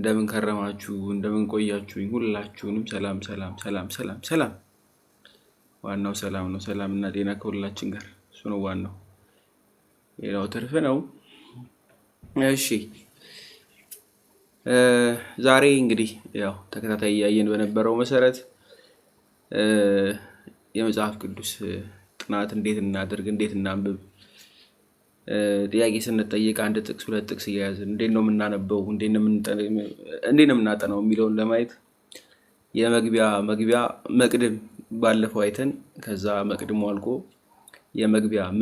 እንደምን ከረማችሁ እንደምን ቆያችሁኝ? ሁላችሁንም ሰላም ሰላም ሰላም ሰላም ሰላም። ዋናው ሰላም ነው። ሰላምና ጤና ከሁላችን ጋር እሱ ነው ዋናው። ሌላው ትርፍ ነው። እሺ ዛሬ እንግዲህ ያው ተከታታይ እያየን በነበረው መሰረት የመጽሐፍ ቅዱስ ጥናት እንዴት እናድርግ፣ እንዴት እናንብብ፣ ጥያቄ ስንጠይቅ አንድ ጥቅስ ሁለት ጥቅስ እያያዝን እንዴት ነው የምናነበው፣ እንዴት ነው የምናጠናው የሚለውን ለማየት የመግቢያ መቅድም ባለፈው አይተን ከዛ መቅድሙ አልቆ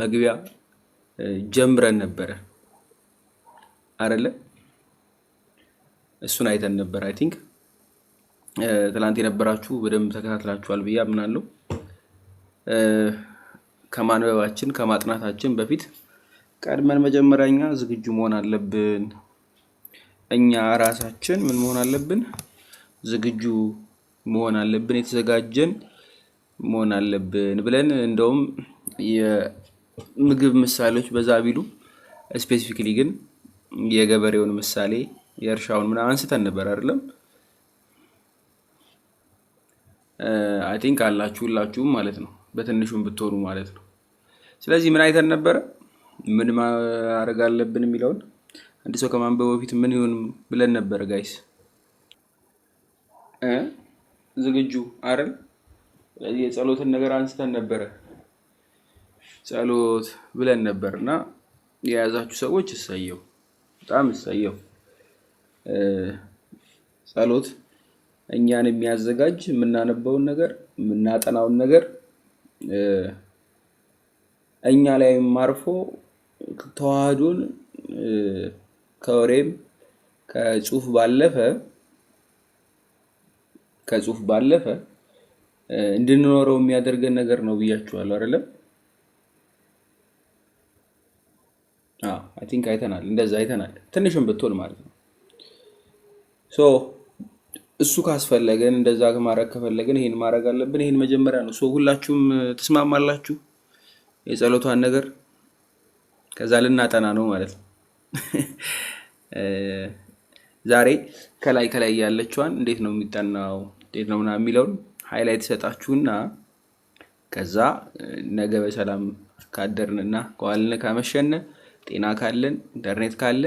መግቢያ ጀምረን ነበረ አይደለ? እሱን አይተን ነበር። አይ ቲንክ ትላንት የነበራችሁ በደንብ ተከታትላችኋል ብዬ አምናለሁ። ከማንበባችን ከማጥናታችን በፊት ቀድመን መጀመሪያኛ ዝግጁ መሆን አለብን። እኛ ራሳችን ምን መሆን አለብን? ዝግጁ መሆን አለብን፣ የተዘጋጀን መሆን አለብን ብለን እንደውም የምግብ ምሳሌዎች በዛ ቢሉ ስፔሲፊክሊ ግን የገበሬውን ምሳሌ የእርሻውን ምናምን አንስተን ነበር አይደለም? አይ ቲንክ ሁላችሁም ማለት ነው፣ በትንሹም ብትሆኑ ማለት ነው። ስለዚህ ምን አይተን ነበረ? ምን ማድረግ አለብን የሚለውን አንድ ሰው ከማንበብ በፊት ምን ይሁን ብለን ነበር ጋይስ? ዝግጁ አይደል? ስለዚህ የጸሎትን ነገር አንስተን ነበረ። ጸሎት ብለን ነበርና የያዛችሁ ሰዎች እሰየው፣ በጣም እሰየው። ጸሎት እኛን የሚያዘጋጅ የምናነበውን ነገር የምናጠናውን ነገር እኛ ላይ ማርፎ ተዋህዶን ከወሬም ከጽሁፍ ባለፈ እንድንኖረው የሚያደርገን ነገር ነው ብያችኋለሁ አይደለም? አይ ቲንክ አይተናል፣ እንደዛ አይተናል፣ ትንሽም ብትሆን ማለት ነው። እሱ ካስፈለገን እንደዛ ማድረግ ከፈለገን ይሄን ማድረግ አለብን። ይሄን መጀመሪያ ነው። ሁላችሁም ትስማማላችሁ? የጸሎቷን ነገር ከዛ ልናጠና ነው ማለት ነው። ዛሬ ከላይ ያለችዋን እንዴት ነው የሚጠናው፣ እንዴት ነው ምናምን የሚለውን ሃይላይት ሰጣችሁና ከዛ ነገ በሰላም ካደርንና ከዋልን ካመሸን ጤና ካለን ኢንተርኔት ካለ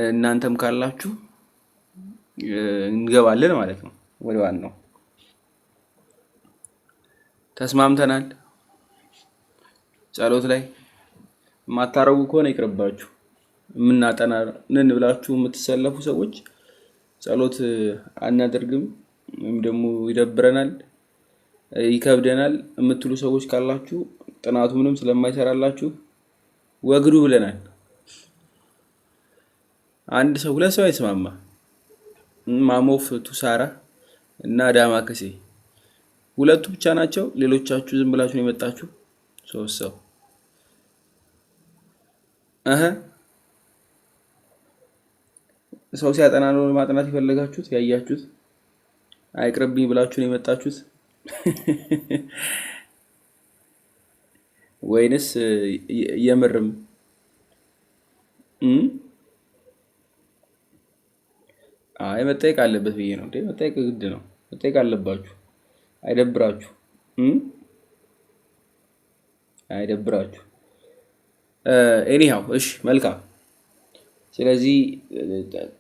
እናንተም ካላችሁ እንገባለን ማለት ነው። ወደ ዋናው ተስማምተናል። ጸሎት ላይ ማታረጉ ከሆነ ይቅርባችሁ። የምናጠናንን ብላችሁ የምትሰለፉ ሰዎች ጸሎት አናደርግም ወይም ደግሞ ይደብረናል፣ ይከብደናል የምትሉ ሰዎች ካላችሁ ጥናቱ ምንም ስለማይሰራላችሁ ወግዱ ብለናል። አንድ ሰው ሁለት ሰው አይስማማ። ማሞፍ ቱሳራ እና ዳማከሴ ሁለቱ ብቻ ናቸው። ሌሎቻችሁ ዝም ብላችሁ ነው የመጣችሁ። ሶስት ሰው ሰው ሲያጠና ነው ማጥናት ይፈልጋችሁት ያያችሁት፣ አይቅርብኝ ብላችሁ ነው የመጣችሁት ወይንስ የምርም መጠየቅ አለበት ብዬ ነው እንዴ? መጠየቅ ግድ ነው። መጠየቅ አለባችሁ። አይደብራችሁ? ኤኒሃው እሺ፣ መልካም። ስለዚህ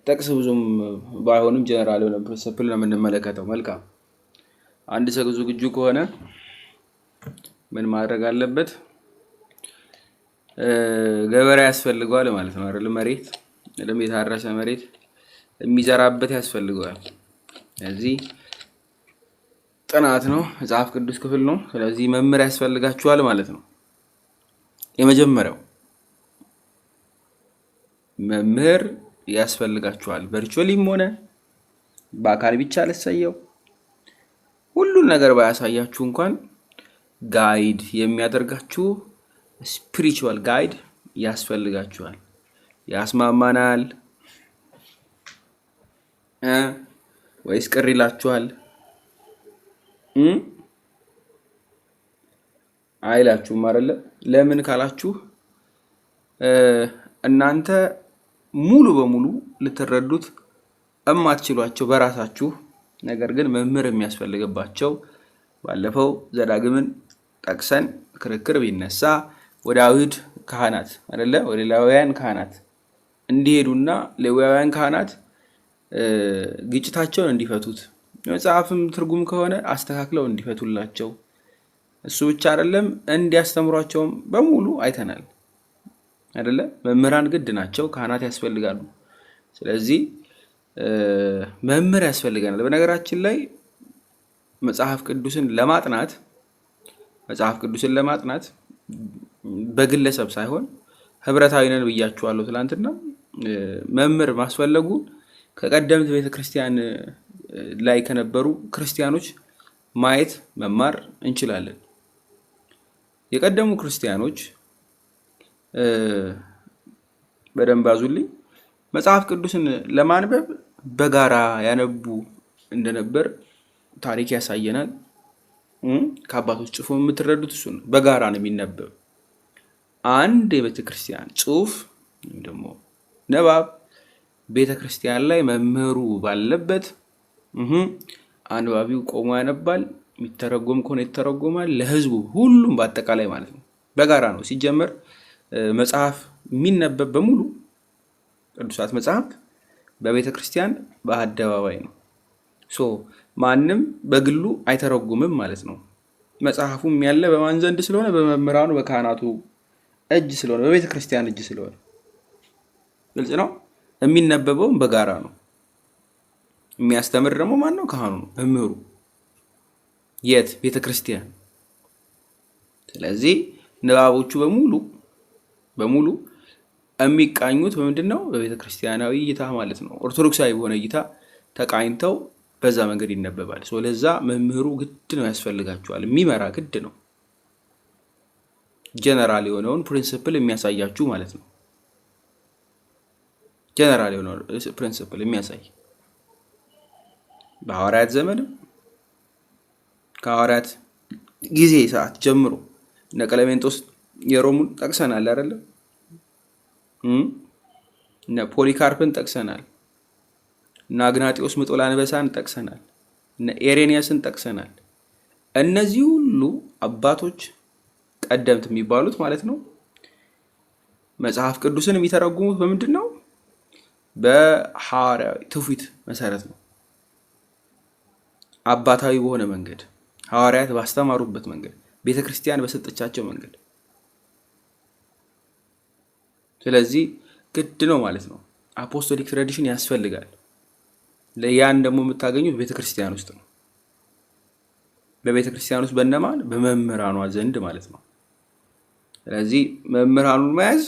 ጥቅስ ብዙም ባይሆንም ጀነራል የሆነ ፕሪንሲፕል ነው የምንመለከተው። መልካም። አንድ ሰው ዝግጁ ከሆነ ምን ማድረግ አለበት? ገበሬ ያስፈልገዋል ማለት ነው አይደል? መሬት የታረሰ መሬት የሚዘራበት ያስፈልገዋል። ስለዚህ ጥናት ነው፣ መጽሐፍ ቅዱስ ክፍል ነው። ስለዚህ መምህር ያስፈልጋችኋል ማለት ነው። የመጀመሪያው መምህር ያስፈልጋችኋል። ቨርቹዋሊም ሆነ በአካል ብቻ ልሰየው ሁሉን ነገር ባያሳያችሁ እንኳን ጋይድ የሚያደርጋችሁ ስፒሪቹዋል ጋይድ ያስፈልጋችኋል። ያስማማናል ወይስ ቅር ይላችኋል? አይላችሁም አይደለ? ለምን ካላችሁ እናንተ ሙሉ በሙሉ ልትረዱት እማትችሏቸው በራሳችሁ ነገር ግን መምህር የሚያስፈልግባቸው ባለፈው ዘዳግምን ጠቅሰን ክርክር ቢነሳ ወደ አይሁድ ካህናት አይደለ ወደ ሌዋውያን ካህናት እንዲሄዱና ሌዋውያን ካህናት ግጭታቸውን እንዲፈቱት መጽሐፍም ትርጉም ከሆነ አስተካክለው እንዲፈቱላቸው እሱ ብቻ አይደለም እንዲያስተምሯቸውም በሙሉ አይተናል አይደለ። መምህራን ግድ ናቸው፣ ካህናት ያስፈልጋሉ። ስለዚህ መምህር ያስፈልገናል። በነገራችን ላይ መጽሐፍ ቅዱስን ለማጥናት በግለሰብ ሳይሆን ህብረታዊ ነን ብያችኋለሁ ትላንትና። መምህር ማስፈለጉ ከቀደምት ቤተክርስቲያን ላይ ከነበሩ ክርስቲያኖች ማየት መማር እንችላለን። የቀደሙ ክርስቲያኖች በደንብ አዙልኝ መጽሐፍ ቅዱስን ለማንበብ በጋራ ያነቡ እንደነበር ታሪክ ያሳየናል። ከአባቶች ጽፎ የምትረዱት እሱ ነው። በጋራ ነው የሚነበብ። አንድ የቤተክርስቲያን ጽሁፍ ወይም ደግሞ ንባብ ቤተክርስቲያን ላይ መምህሩ ባለበት አንባቢው ቆሞ ያነባል፣ የሚተረጎም ከሆነ ይተረጎማል፣ ለህዝቡ ሁሉም በአጠቃላይ ማለት ነው። በጋራ ነው ሲጀመር መጽሐፍ የሚነበብ በሙሉ ቅዱሳት መጽሐፍ በቤተ ክርስቲያን በአደባባይ ነው። ማንም በግሉ አይተረጉምም ማለት ነው። መጽሐፉም ያለ በማን ዘንድ ስለሆነ በመምህራኑ በካህናቱ እጅ ስለሆነ በቤተ ክርስቲያን እጅ ስለሆነ ግልጽ ነው። የሚነበበውም በጋራ ነው። የሚያስተምር ደግሞ ማን ነው? ካህኑ ነው፣ መምህሩ። የት? ቤተ ክርስቲያን። ስለዚህ ንባቦቹ በሙሉ የሚቃኙት በምንድን ነው? በቤተ ክርስቲያናዊ እይታ ማለት ነው። ኦርቶዶክሳዊ በሆነ እይታ ተቃኝተው በዛ መንገድ ይነበባል። ለዛ መምህሩ ግድ ነው፣ ያስፈልጋቸዋል። የሚመራ ግድ ነው። ጀነራል የሆነውን ፕሪንሲፕል የሚያሳያችሁ ማለት ነው። ጀነራል የሆነውን ፕሪንሲፕል የሚያሳይ በሐዋርያት ዘመንም ከሐዋርያት ጊዜ ሰዓት ጀምሮ እነ ቀለሜንጦስ የሮሙን ጠቅሰናል አይደለም? እነ ፖሊካርፕን ጠቅሰናል። እነ አግናጢዮስ ምጦላንበሳን ጠቅሰናል። እነ ኤሬኒያስን ጠቅሰናል። እነዚህ ሁሉ አባቶች ቀደምት የሚባሉት ማለት ነው መጽሐፍ ቅዱስን የሚተረጉሙት በምንድን ነው? በሐዋርያዊ ትውፊት መሰረት ነው። አባታዊ በሆነ መንገድ፣ ሐዋርያት ባስተማሩበት መንገድ፣ ቤተክርስቲያን በሰጠቻቸው መንገድ። ስለዚህ ግድ ነው ማለት ነው። አፖስቶሊክ ትራዲሽን ያስፈልጋል። ያን ደግሞ የምታገኙት ቤተክርስቲያን ውስጥ ነው። በቤተክርስቲያን ውስጥ በእነማን? በመምህራኗ ዘንድ ማለት ነው። ስለዚህ መምህራኑን መያዝ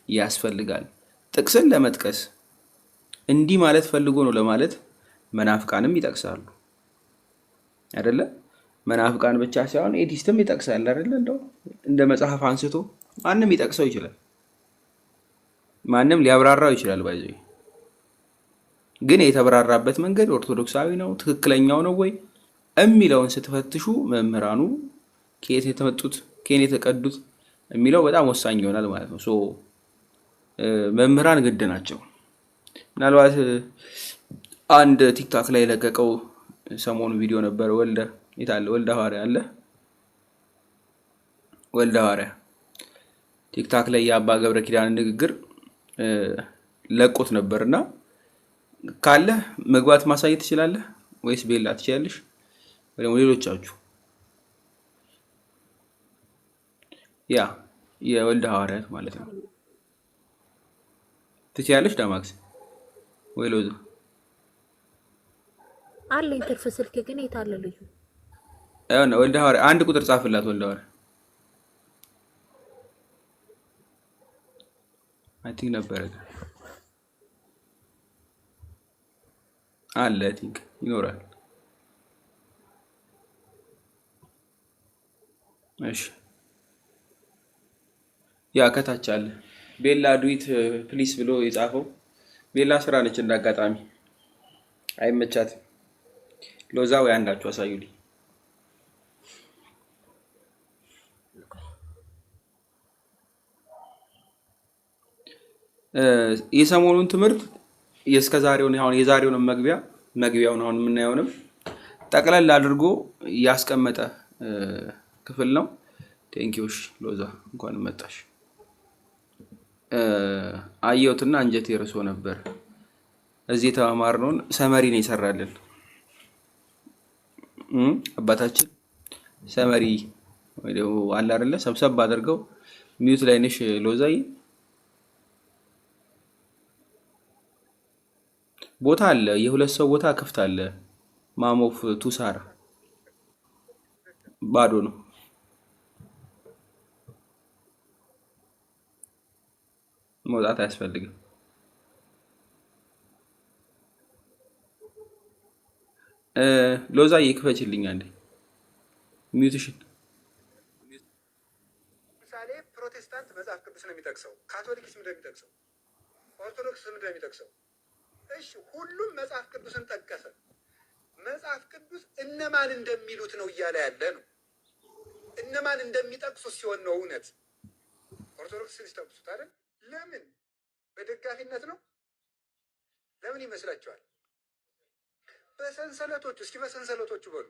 ያስፈልጋል። ጥቅስን ለመጥቀስ እንዲህ ማለት ፈልጎ ነው ለማለት መናፍቃንም ይጠቅሳሉ አይደለ? መናፍቃን ብቻ ሳይሆን ኤቲስትም ይጠቅሳል አይደለ? እንደው እንደ መጽሐፍ አንስቶ ማንም ይጠቅሰው ይችላል፣ ማንም ሊያብራራው ይችላል። ባይዘይ ግን የተብራራበት መንገድ ኦርቶዶክሳዊ ነው፣ ትክክለኛው ነው ወይ የሚለውን ስትፈትሹ መምህራኑ ከየት የተመጡት ከየት የተቀዱት የሚለው በጣም ወሳኝ ይሆናል ማለት ነው። መምህራን ግድ ናቸው። ምናልባት አንድ ቲክታክ ላይ የለቀቀው ሰሞኑ ቪዲዮ ነበር። ወልደ ሐዋርያ አለ። ወልደ ሐዋርያ ቲክታክ ላይ የአባ ገብረ ኪዳን ንግግር ለቆት ነበርና ካለ መግባት ማሳየት ትችላለህ ወይስ ቤላ ትችላለሽ? ወይም ሌሎቻችሁ ያ የወልደ ሐዋርያት ማለት ነው ትችላለሽ? ዳማክስ ወይ ሎዛ አለኝ ትርፍ ስልክ ግን የታለ ልጁ? አይሆነ ወልደ ሐዋርያ አንድ ቁጥር ጻፍላት። ወልደ ሐዋርያ አይ ቲንክ ነበረ አለ አይ ቲንክ ይኖራል። እሺ ያ ከታች አለ። ቤላ ዱዊት ፕሊስ ብሎ የጻፈው ቤላ ስራ ነች። እንዳጋጣሚ አይመቻትም። ሎዛ ወይ አንዳችሁ አሳዩልኝ። የሰሞኑን ትምህርት የእስከ ዛሬውን አሁን የዛሬውንም መግቢያውን አሁን የምናየውንም ጠቅለል አድርጎ ያስቀመጠ ክፍል ነው። ቴንኪዎች ሎዛ እንኳን መጣሽ። አየሁትና አንጀቴ ርሶ ነበር። እዚህ የተማማርነውን ሰመሪ ነው ይሰራልን አባታችን። ሰመሪ ወይ ደግሞ አለ አይደለ? ሰብሰብ አድርገው ሚዩት ላይ ነሽ ሎዛይ። ቦታ አለ፣ የሁለት ሰው ቦታ ክፍት አለ። ማሞፍ ቱሳራ ባዶ ነው። መውጣት አያስፈልግም። ሎዛ ይክፈችልኝ አንዴ ሚዩትሽን። ምሳሌ ፕሮቴስታንት መጽሐፍ ቅዱስ ነው የሚጠቅሰው፣ ካቶሊክስ ምንድን ነው የሚጠቅሰው፣ ኦርቶዶክስ ምንድን ነው የሚጠቅሰው? እሺ ሁሉም መጽሐፍ ቅዱስን ጠቀሰ። መጽሐፍ ቅዱስ እነማን እንደሚሉት ነው እያለ ያለ ነው። እነማን እንደሚጠቅሱት ሲሆን ነው እውነት። ኦርቶዶክስ ሲጠቅሱት አይደል? ለምን በደጋፊነት ነው? ለምን ይመስላችኋል? በሰንሰለቶቹ እስኪ በሰንሰለቶቹ በሉ።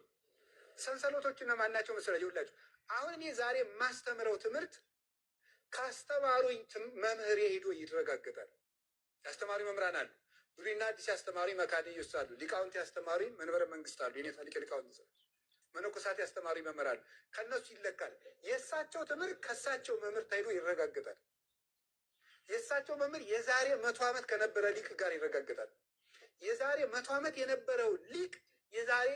ሰንሰለቶቹ እነማን ናቸው መሰላችሁ? ይኸውላችሁ አሁን እኔ ዛሬ የማስተምረው ትምህርት ካስተማሩኝ መምህር ሄዶ ይረጋገጣል። ያስተማሪ መምህራን አሉ። ብሉይና አዲስ ያስተማሪ መካድዮስ አሉ። ሊቃውንት ያስተማሪ መንበረ መንግስት አሉ። የኔታ ሊቀ ሊቃውንት መነኮሳት ያስተማሪ መምህር አሉ። ከእነሱ ይለካል። የእሳቸው ትምህርት ከእሳቸው መምህር ታይዶ ይረጋገጣል። የእሳቸው መምህር የዛሬ 100 ዓመት ከነበረ ሊቅ ጋር ይረጋገጣል። የዛሬ 100 ዓመት የነበረው ሊቅ የዛሬ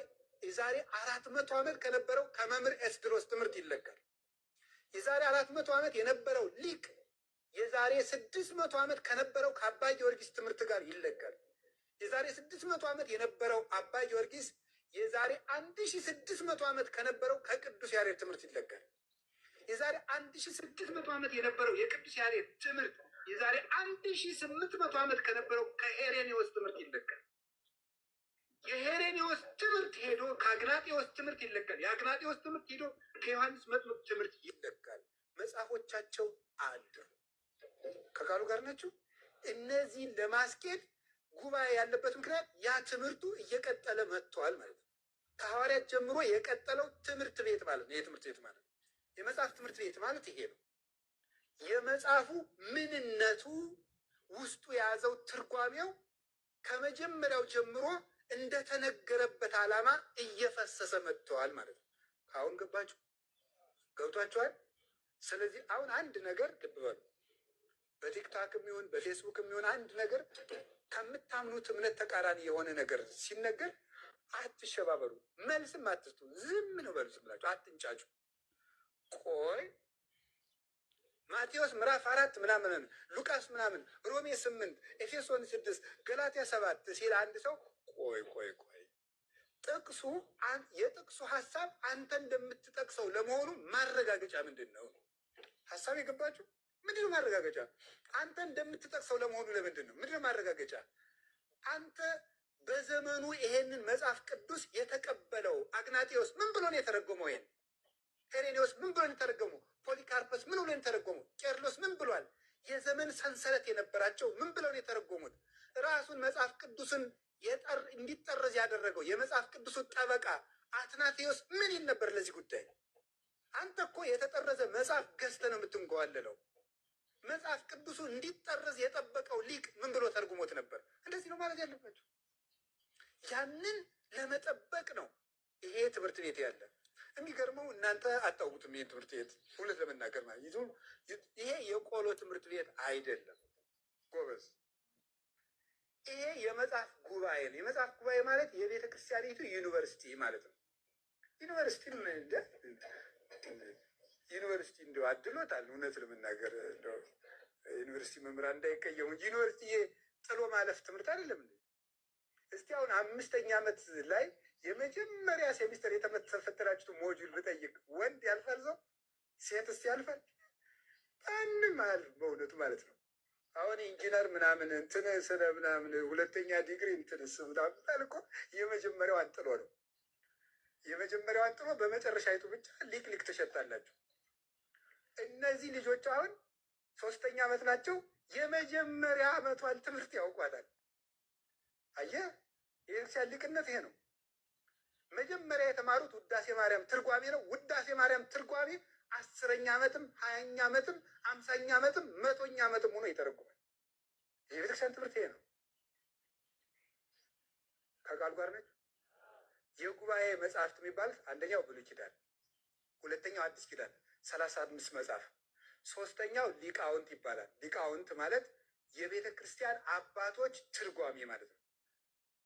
400 ዓመት ከነበረው ከመምህር ኤስድሮስ ትምህርት ይለካል። የዛሬ 400 ዓመት የነበረው ሊቅ የዛሬ 600 ዓመት ከነበረው ከአባ ጊዮርጊስ ትምህርት ጋር ይለካል። የዛሬ 600 ዓመት የነበረው አባ ጊዮርጊስ የዛሬ 1600 ዓመት ከነበረው ከቅዱስ ያሬድ ትምህርት ይለካል። የዛሬ 1600 ዓመት የነበረው የቅዱስ ያሬድ ትምህርት የዛሬ 1800 ዓመት ከነበረው ከሄሬኔዎስ ትምህርት ይለካል። የሄሬኔዎስ ትምህርት ሄዶ ከአግናጤዎስ ትምህርት ይለካል። የአግናጤዎስ ትምህርት ሄዶ ከዮሐንስ መጥምቅ ትምህርት ይለካል። መጽሐፎቻቸው አሉ። ከቃሉ ጋር ናቸው። እነዚህን ለማስኬድ ጉባኤ ያለበት ምክንያት ያ ትምህርቱ እየቀጠለ መጥቷል ማለት ነው። ከሐዋርያት ጀምሮ የቀጠለው ትምህርት ቤት ማለት ነው። የትምህርት ቤት ማለት የመጽሐፍ ትምህርት ቤት ማለት ይሄ ነው። የመጽሐፉ ምንነቱ ውስጡ የያዘው ትርጓሜው ከመጀመሪያው ጀምሮ እንደተነገረበት ዓላማ እየፈሰሰ መጥተዋል ማለት ነው። አሁን ገባችሁ? ገብቷችኋል? ስለዚህ አሁን አንድ ነገር ልብ በሉ። በቲክታክ የሚሆን በፌስቡክ የሚሆን አንድ ነገር ከምታምኑት እምነት ተቃራኒ የሆነ ነገር ሲነገር አትሸባበሩ፣ መልስም አትስጡ፣ ዝም ነው በሉ። ዝም ብላችሁ አትንጫጩ። ቆይ ማቴዎስ ምዕራፍ 4 ምናምን፣ ሉቃስ ምናምን፣ ሮሜ 8፣ ኤፌሶን 6፣ ገላትያ 7 ሲል አንድ ሰው ቆይ ጥቅሱ የጥቅሱ ሀሳብ አንተ እንደምትጠቅሰው ለመሆኑ ማረጋገጫ ምንድን ነው? ሀሳብ የገባችሁ? ምንድን ነው ማረጋገጫ? አንተ እንደምትጠቅሰው ለመሆኑ ለምንድን ነው? ምንድን ነው ማረጋገጫ? አንተ በዘመኑ ይሄንን መጽሐፍ ቅዱስ የተቀበለው አግናጤዎስ ምን ብሎ ነው የተረጎመው? ይሄን ሄሬኔዎስ ምን ብሎ ነው የተረጎመው? ፖሊካርፐስ ምን ብሎ ነው የተረጎመው? ቄርሎስ ምን ብሏል? የዘመን ሰንሰለት የነበራቸው ምን ብለው ነው የተረጎሙት? ራሱን መጽሐፍ ቅዱስን እንዲጠረዝ ያደረገው የመጽሐፍ ቅዱሱ ጠበቃ አትናቴዎስ ምን ይል ነበር ለዚህ ጉዳይ? አንተ እኮ የተጠረዘ መጽሐፍ ገዝተህ ነው የምትንገዋለለው። መጽሐፍ ቅዱሱ እንዲጠረዝ የጠበቀው ሊቅ ምን ብሎ ተርጉሞት ነበር? እንደዚህ ነው ማለት ያለባቸው። ያንን ለመጠበቅ ነው ይሄ ትምህርት ቤት ያለ። የሚገርመው እናንተ አታውቁትም። ይሄ ትምህርት ቤት እውነት ለመናገር ማለት ይሄ የቆሎ ትምህርት ቤት አይደለም ጎበዝ። ይሄ የመጽሐፍ ጉባኤ ነው። የመጽሐፍ ጉባኤ ማለት የቤተ ክርስቲያኒቱ ዩኒቨርሲቲ ማለት ነው። ዩኒቨርሲቲ እንደው አድሎታል። እውነት ለመናገር እንደው ዩኒቨርሲቲ መምህራን እንዳይቀየሙ እንጂ ዩኒቨርሲቲ ጥሎ ማለፍ ትምህርት አይደለም። እስቲ አሁን 5ኛ ዓመት ላይ የመጀመሪያ ሴሚስተር የተፈተናችሁት ሞጁል ብጠይቅ ወንድ ያልፋል? ሰው ሴትስ ያልፋል? ማንም አያልፍ በእውነቱ ማለት ነው። አሁን ኢንጂነር ምናምን እንትን ስለ ምናምን 2ኛ ዲግሪ እንትን ስምታል እኮ የመጀመሪያው አንጥሎ ነው። የመጀመሪያው አንጥሎ በመጨረሻ አይቱ ብቻ ሊቅ ትሸጣላችሁ። እነዚህ ልጆች አሁን 3ኛ ዓመት ናቸው። የመጀመሪያ ዓመቷን ትምህርት ያውቋታል። አየህ፣ የቤተክርስቲያን ሊቅነት ይሄ ነው። መጀመሪያ የተማሩት ውዳሴ ማርያም ትርጓሜ ነው። ውዳሴ ማርያም ትርጓሜ 10ኛ ዓመትም 20ኛ ዓመትም 50ኛ ዓመትም 100ኛ ዓመትም ሆኖ ይተረጉማል። የቤተክርስቲያን ትምህርት ይሄ ነው። ከቃሉ ጋር ነች። የጉባኤ መጽሐፍት የሚባሉት አንደኛው ብሉይ ኪዳን፣ ሁለተኛው አዲስ ኪዳን 35 መጽሐፍ፣ ሶስተኛው ሊቃውንት ይባላል። ሊቃውንት ማለት የቤተ ክርስቲያን አባቶች ትርጓሜ ማለት ነው።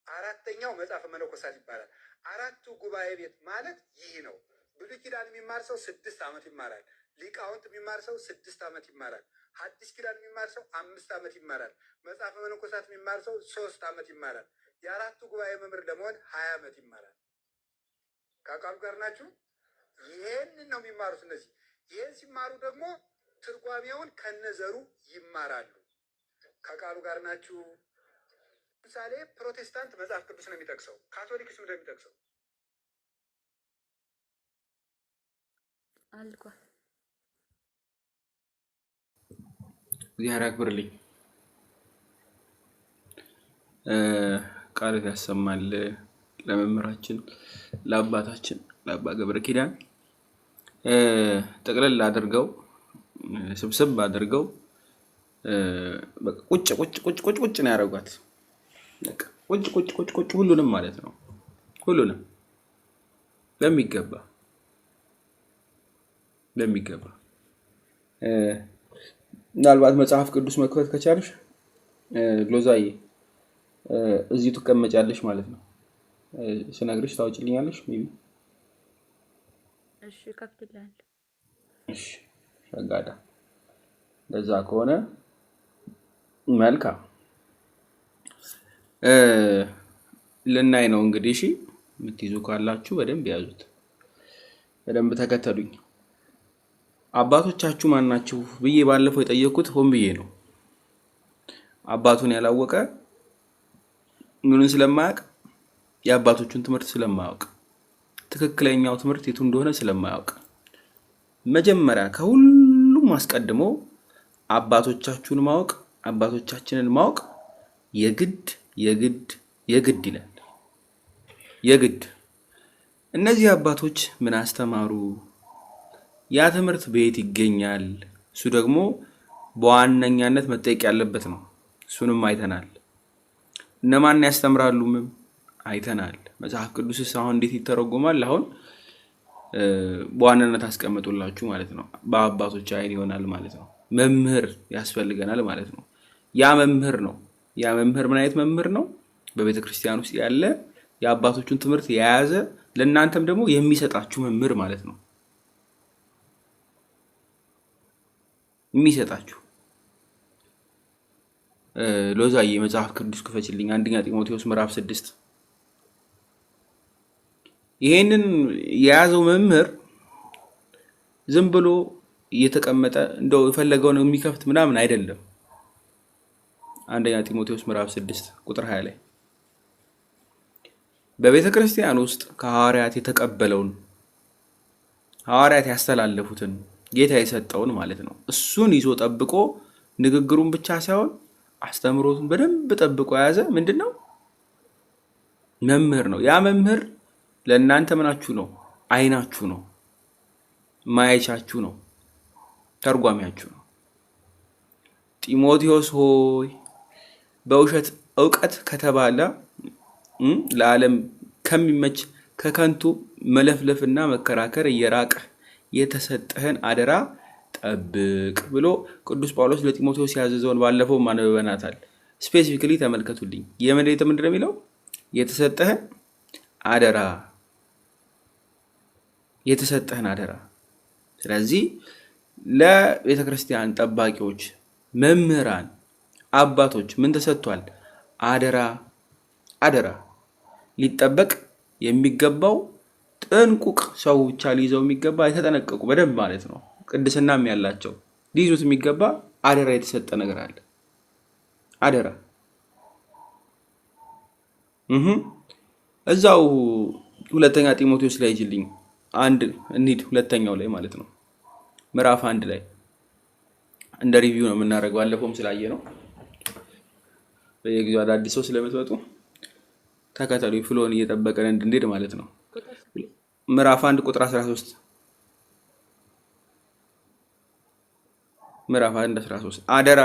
አራተኛው መጽሐፈ መነኮሳት ይባላል። አራቱ ጉባኤ ቤት ማለት ይህ ነው። ብሉይ ኪዳን የሚማር ሰው 6 ዓመት ይማራል። ሊቃውንት የሚማር ሰው 6 ዓመት ይማራል። ሐዲስ ኪዳን የሚማር ሰው 5 ዓመት ይማራል። መጽሐፈ መነኮሳት የሚማር ሰው 3 ዓመት ይማራል። የአራቱ ጉባኤ መምህር ለመሆን 20 ዓመት ይማራል። ከቃሉ ጋር ናችሁ? ይሄንን ነው የሚማሩት እነዚህ። ይሄን ሲማሩ ደግሞ ትርጓሜውን ከነዘሩ ይማራሉ። ከቃሉ ጋር ናችሁ? ለምሳሌ ፕሮቴስታንት መጽሐፍ ቅዱስ ነው የሚጠቅሰው፣ ካቶሊክስ ምንድን ነው የሚጠቅሰው? አልኳል። እግዚአብሔር ያክብርልኝ። ቃል ያሰማል ለመምህራችን ለአባታችን ለአባ ገብረ ኪዳን ጠቅለል አድርገው ስብስብ አድርገው ቁጭ ቁጭ ቁጭ ቁጭ ቁጭ ነው ያደረጓት። ቁጭ ቁጭ ቁጭ ቁጭ ሁሉንም ማለት ነው። ሁሉንም በሚገባ ምናልባት መጽሐፍ ቅዱስ መክፈት ከቻልሽ ሎዛዬ እዚሁ ትቀመጫለሽ ማለት ነው። ስነግርሽ ታውጭልኛለሽ። ሜቢ እሺ፣ ከፍትልሃለሁ። እሺ፣ ሸጋዳ እንደዛ ከሆነ መልካም ልናይ ነው እንግዲህ። እሺ፣ የምትይዙ ካላችሁ በደንብ ያዙት፣ በደንብ ተከተሉኝ። አባቶቻችሁ ማን ናችሁ ብዬ ባለፈው የጠየኩት ሆን ብዬ ነው። አባቱን ያላወቀ ምኑን ስለማያውቅ፣ የአባቶቹን ትምህርት ስለማያውቅ፣ ትክክለኛው ትምህርት የቱ እንደሆነ ስለማያውቅ፣ መጀመሪያ ከሁሉም አስቀድሞ አባቶቻችሁን ማወቅ፣ አባቶቻችንን ማወቅ የግድ የግድ የግድ ይላል። የግድ እነዚህ አባቶች ምን አስተማሩ? ያ ትምህርት በየት ይገኛል? እሱ ደግሞ በዋነኛነት መጠየቅ ያለበት ነው። እሱንም አይተናል። እነማን ያስተምራሉም አይተናል። መጽሐፍ ቅዱስስ አሁን እንዴት ይተረጎማል? አሁን በዋናነት አስቀምጡላችሁ ማለት ነው። በአባቶች አይን ይሆናል ማለት ነው። መምህር ያስፈልገናል ማለት ነው። ያ መምህር ነው። ያ መምህር ምን አይነት መምህር ነው? በቤተ ክርስቲያን ውስጥ ያለ የአባቶቹን ትምህርት የያዘ ለእናንተም ደግሞ የሚሰጣችሁ መምህር ማለት ነው። የሚሰጣችሁ ሎዛዬ መጽሐፍ ቅዱስ ክፈችልኝ። አንደኛ ጢሞቴዎስ ምዕራፍ 6 ይሄንን የያዘው መምህር ዝም ብሎ እየተቀመጠ እንደው የፈለገውን የሚከፍት ምናምን አይደለም። አንደኛ ጢሞቴዎስ ምዕራፍ 6 ቁጥር 20 ላይ በቤተ ክርስቲያን ውስጥ ከሐዋርያት የተቀበለውን ሐዋርያት ያስተላለፉትን ጌታ የሰጠውን ማለት ነው እሱን ይዞ ጠብቆ ንግግሩን ብቻ ሳይሆን አስተምሮቱን በደንብ ጠብቆ የያዘ ምንድነው? መምህር ነው። ያ መምህር ለእናንተ ምናችሁ ነው? አይናችሁ ነው፣ ማየቻችሁ ነው፣ ተርጓሚያችሁ ነው። ጢሞቴዎስ ሆይ በውሸት ዕውቀት ከተባለ ለዓለም ከሚመች ከከንቱ መለፍለፍና መከራከር እየራቀ የተሰጠህን አደራ ጠብቅ ብሎ ቅዱስ ጳውሎስ ለጢሞቴዎስ ያዘዘውን ባለፈው ማነበበናታል። ስፔሲፊካሊ ተመልከቱልኝ። የመሬት ምንድነው የሚለው? የተሰጠህን አደራ፣ የተሰጠህን አደራ። ስለዚህ ለቤተ ክርስቲያን ጠባቂዎች፣ መምህራን፣ አባቶች ምን ተሰጥቷል? አደራ። አደራ ሊጠበቅ የሚገባው ጥንቁቅ ሰው ብቻ ሊይዘው የሚገባ የተጠነቀቁ በደንብ ማለት ነው ቅድስናም ያላቸው ሊይዙት የሚገባ አደራ የተሰጠ ነገር አለ። አደራ እዛው ሁለተኛ ጢሞቴዎስ ላይ ይጅልኝ አንድ እንሂድ። ሁለተኛው ላይ ማለት ነው ምዕራፍ 1 ላይ እንደ ሪቪው ነው የምናደርገው። ባለፈውም ስላየ ነው በየጊዜው አዳዲስ ሰው ስለምትመጡ ተከተሉ ፍሎን እየጠበቀን እንድንሄድ ማለት ነው። ምዕራፍ 1 ቁጥር 13 ምዕራፍ 1 13 አደራ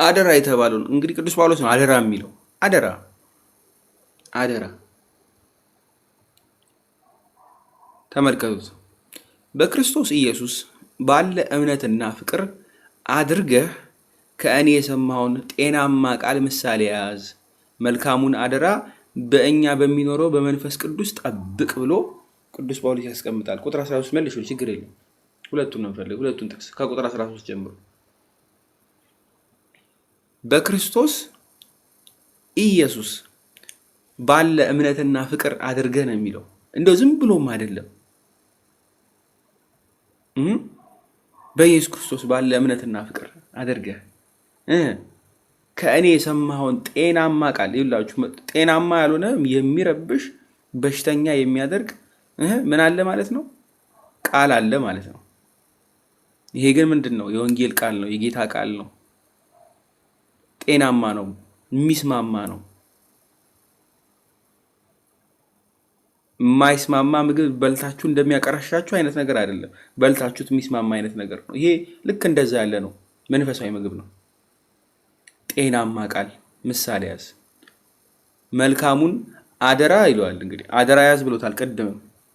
አደራ የተባለው እንግዲህ ቅዱስ ጳውሎስ ነው አደራ የሚለው አደራ አደራ ተመልከቱት። በክርስቶስ ኢየሱስ ባለ እምነትና ፍቅር አድርገህ ከእኔ የሰማውን ጤናማ ቃል ምሳሌ ያዝ፣ መልካሙን አደራ በእኛ በሚኖረው በመንፈስ ቅዱስ ጠብቅ ብሎ ቅዱስ ጳውሎስ ያስቀምጣል። ቁጥር 13 መልሽ፣ ችግር የለም ሁለቱን ነው ፈልግ፣ ሁለቱን ጥቅስ ከቁጥር 13 ጀምሮ በክርስቶስ ኢየሱስ ባለ እምነትና ፍቅር አድርገህ ነው የሚለው። እንደው ዝም ብሎም አይደለም። በኢየሱስ ክርስቶስ ባለ እምነትና ፍቅር አድርገህ ከእኔ የሰማኸውን ጤናማ ቃል ይላችሁ። ጤናማ ያልሆነ የሚረብሽ በሽተኛ የሚያደርግ ምን አለ ማለት ነው? ቃል አለ ማለት ነው። ይሄ ግን ምንድን ነው? የወንጌል ቃል ነው፣ የጌታ ቃል ነው። ጤናማ ነው፣ የሚስማማ ነው። የማይስማማ ምግብ በልታችሁ እንደሚያቀረሻችሁ አይነት ነገር አይደለም። በልታችሁት የሚስማማ አይነት ነገር ነው። ይሄ ልክ እንደዛ ያለ ነው። መንፈሳዊ ምግብ ነው። ጤናማ ቃል ምሳሌ ያዝ፣ መልካሙን አደራ ይለዋል። እንግዲህ አደራ ያዝ ብሎታል።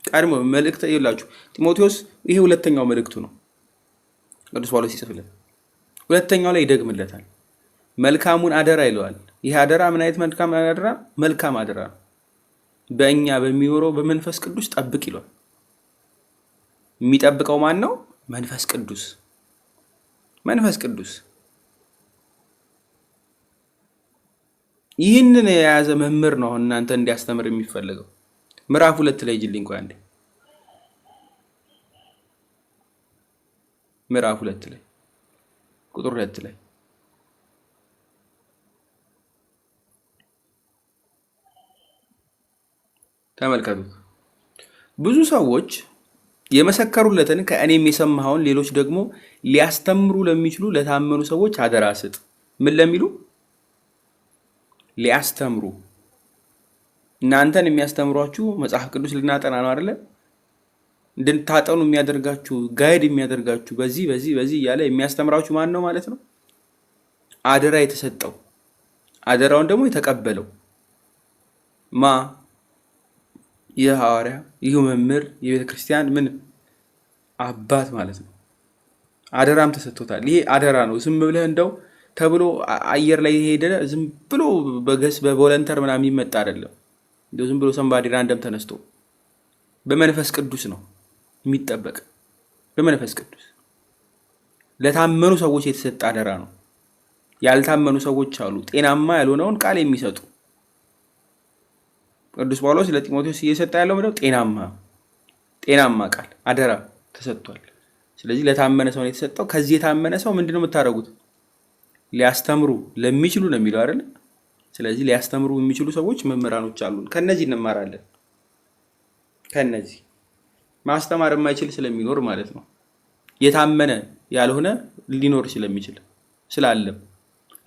ቀድሞ መልእክት ይላችሁ ጢሞቴዎስ፣ ይሄ ሁለተኛው መልእክቱ ነው ቅዱስ ጳውሎስ ይጽፍለት። ሁለተኛው ላይ ይደግምለታል። መልካሙን አደራ ይለዋል። ይሄ አደራ ምን አይነት መልካም አደራ? መልካም አደራ በእኛ በሚኖረው በመንፈስ ቅዱስ ጠብቅ ይለዋል። የሚጠብቀው ማን ነው? መንፈስ ቅዱስ። መንፈስ ቅዱስ ይህንን የያዘ መምህር ነው እናንተ እንዲያስተምር የሚፈልገው። ምዕራፍ 2 ላይ ጅልኝ ቆይ አንዴ። ምዕራፍ 2 ላይ ቁጥር 2 ላይ ተመልከቱት። ብዙ ሰዎች የመሰከሩለትን ከእኔም የሰማኸውን ሌሎች ደግሞ ሊያስተምሩ ለሚችሉ ለታመኑ ሰዎች አደራ ስጥ። ምን ለሚሉ? ሊያስተምሩ። እናንተን የሚያስተምሯችሁ መጽሐፍ ቅዱስ ልናጠና ነው አይደለ? እንድታጠኑ የሚያደርጋችሁ ጋይድ የሚያደርጋችሁ በዚህ በዚህ በዚህ እያለ የሚያስተምራችሁ ማን ነው ማለት ነው? አደራ የተሰጠው አደራውን ደግሞ የተቀበለው ማ? ይህ ሐዋርያ፣ ይህ መምህር፣ የቤተ ክርስቲያን ምን አባት ማለት ነው። አደራም ተሰጥቶታል። ይሄ አደራ ነው። ዝም ብለህ እንደው ተብሎ አየር ላይ ሄደ ዝም ብሎ በገስ በቮለንተር ምናምን የሚመጣ አይደለም። እንደው ዝም ብሎ ሰንባዲ ራንደም ተነስቶ በመንፈስ ቅዱስ ነው የሚጠበቅ። በመንፈስ ቅዱስ ለታመኑ ሰዎች የተሰጠ አደራ ነው። ያልታመኑ ሰዎች አሉ፣ ጤናማ ያልሆነውን ቃል የሚሰጡ። ቅዱስ ጳውሎስ ለጢሞቴዎስ እየሰጠ ያለው ምንድነው? ጤናማ ቃል አደራ ተሰጥቷል። ስለዚህ ለታመነ ሰው ነው የተሰጠው። ከዚህ የታመነ ሰው ምንድነው የምታደርጉት? ሊያስተምሩ ለሚችሉ ነው የሚለው አይደል? ስለዚህ ሊያስተምሩ የሚችሉ ሰዎች መምህራኖች አሉ። ከነዚህ እንማራለን። ከነዚህ ማስተማር የማይችል ስለሚኖር ማለት ነው። የታመነ ያልሆነ ሊኖር ስለሚችል ስላለም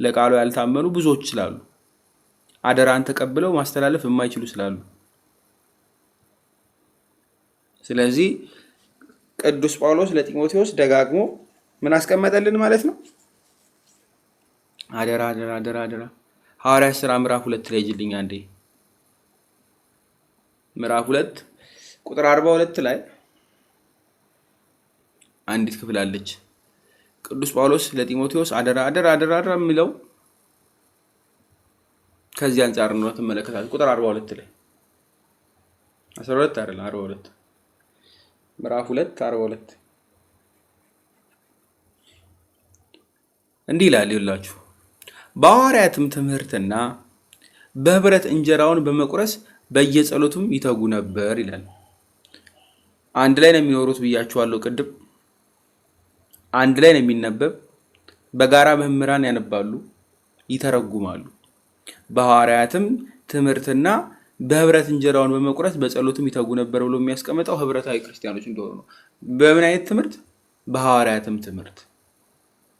ለቃሉ ያልታመኑ ብዙዎች ስላሉ አደራን ተቀብለው ማስተላለፍ የማይችሉ ስላሉ፣ ስለዚህ ቅዱስ ጳውሎስ ለጢሞቴዎስ ደጋግሞ ምን አስቀመጠልን ማለት ነው? አደራ አደራ አደራ አደራ። ሐዋርያት ሥራ ምዕራፍ 2 ላይ ጅልኝ አንዴ። ምዕራፍ 2 ቁጥር 42 ላይ አንዲት ክፍል አለች። ቅዱስ ጳውሎስ ለጢሞቴዎስ አደራ አደራ አደራ አደራ የሚለው ከዚህ አንጻር ነው ተመለከታችሁ። ቁጥር 42 ላይ 12 አይደለም 42 ምዕራፍ 2 42 እንዲህ ይላል ይላችሁ በሐዋርያትም ትምህርትና በህብረት እንጀራውን በመቁረስ በየጸሎቱም ይተጉ ነበር ይላል። አንድ ላይ ነው የሚኖሩት ብያችኋለሁ ቅድም። አንድ ላይ ነው የሚነበብ። በጋራ መምህራን ያነባሉ፣ ይተረጉማሉ። በሐዋርያትም ትምህርትና በህብረት እንጀራውን በመቁረስ በጸሎትም ይተጉ ነበር ብሎ የሚያስቀምጠው ህብረታዊ ክርስቲያኖች እንደሆኑ ነው። በምን አይነት ትምህርት? በሐዋርያትም ትምህርት።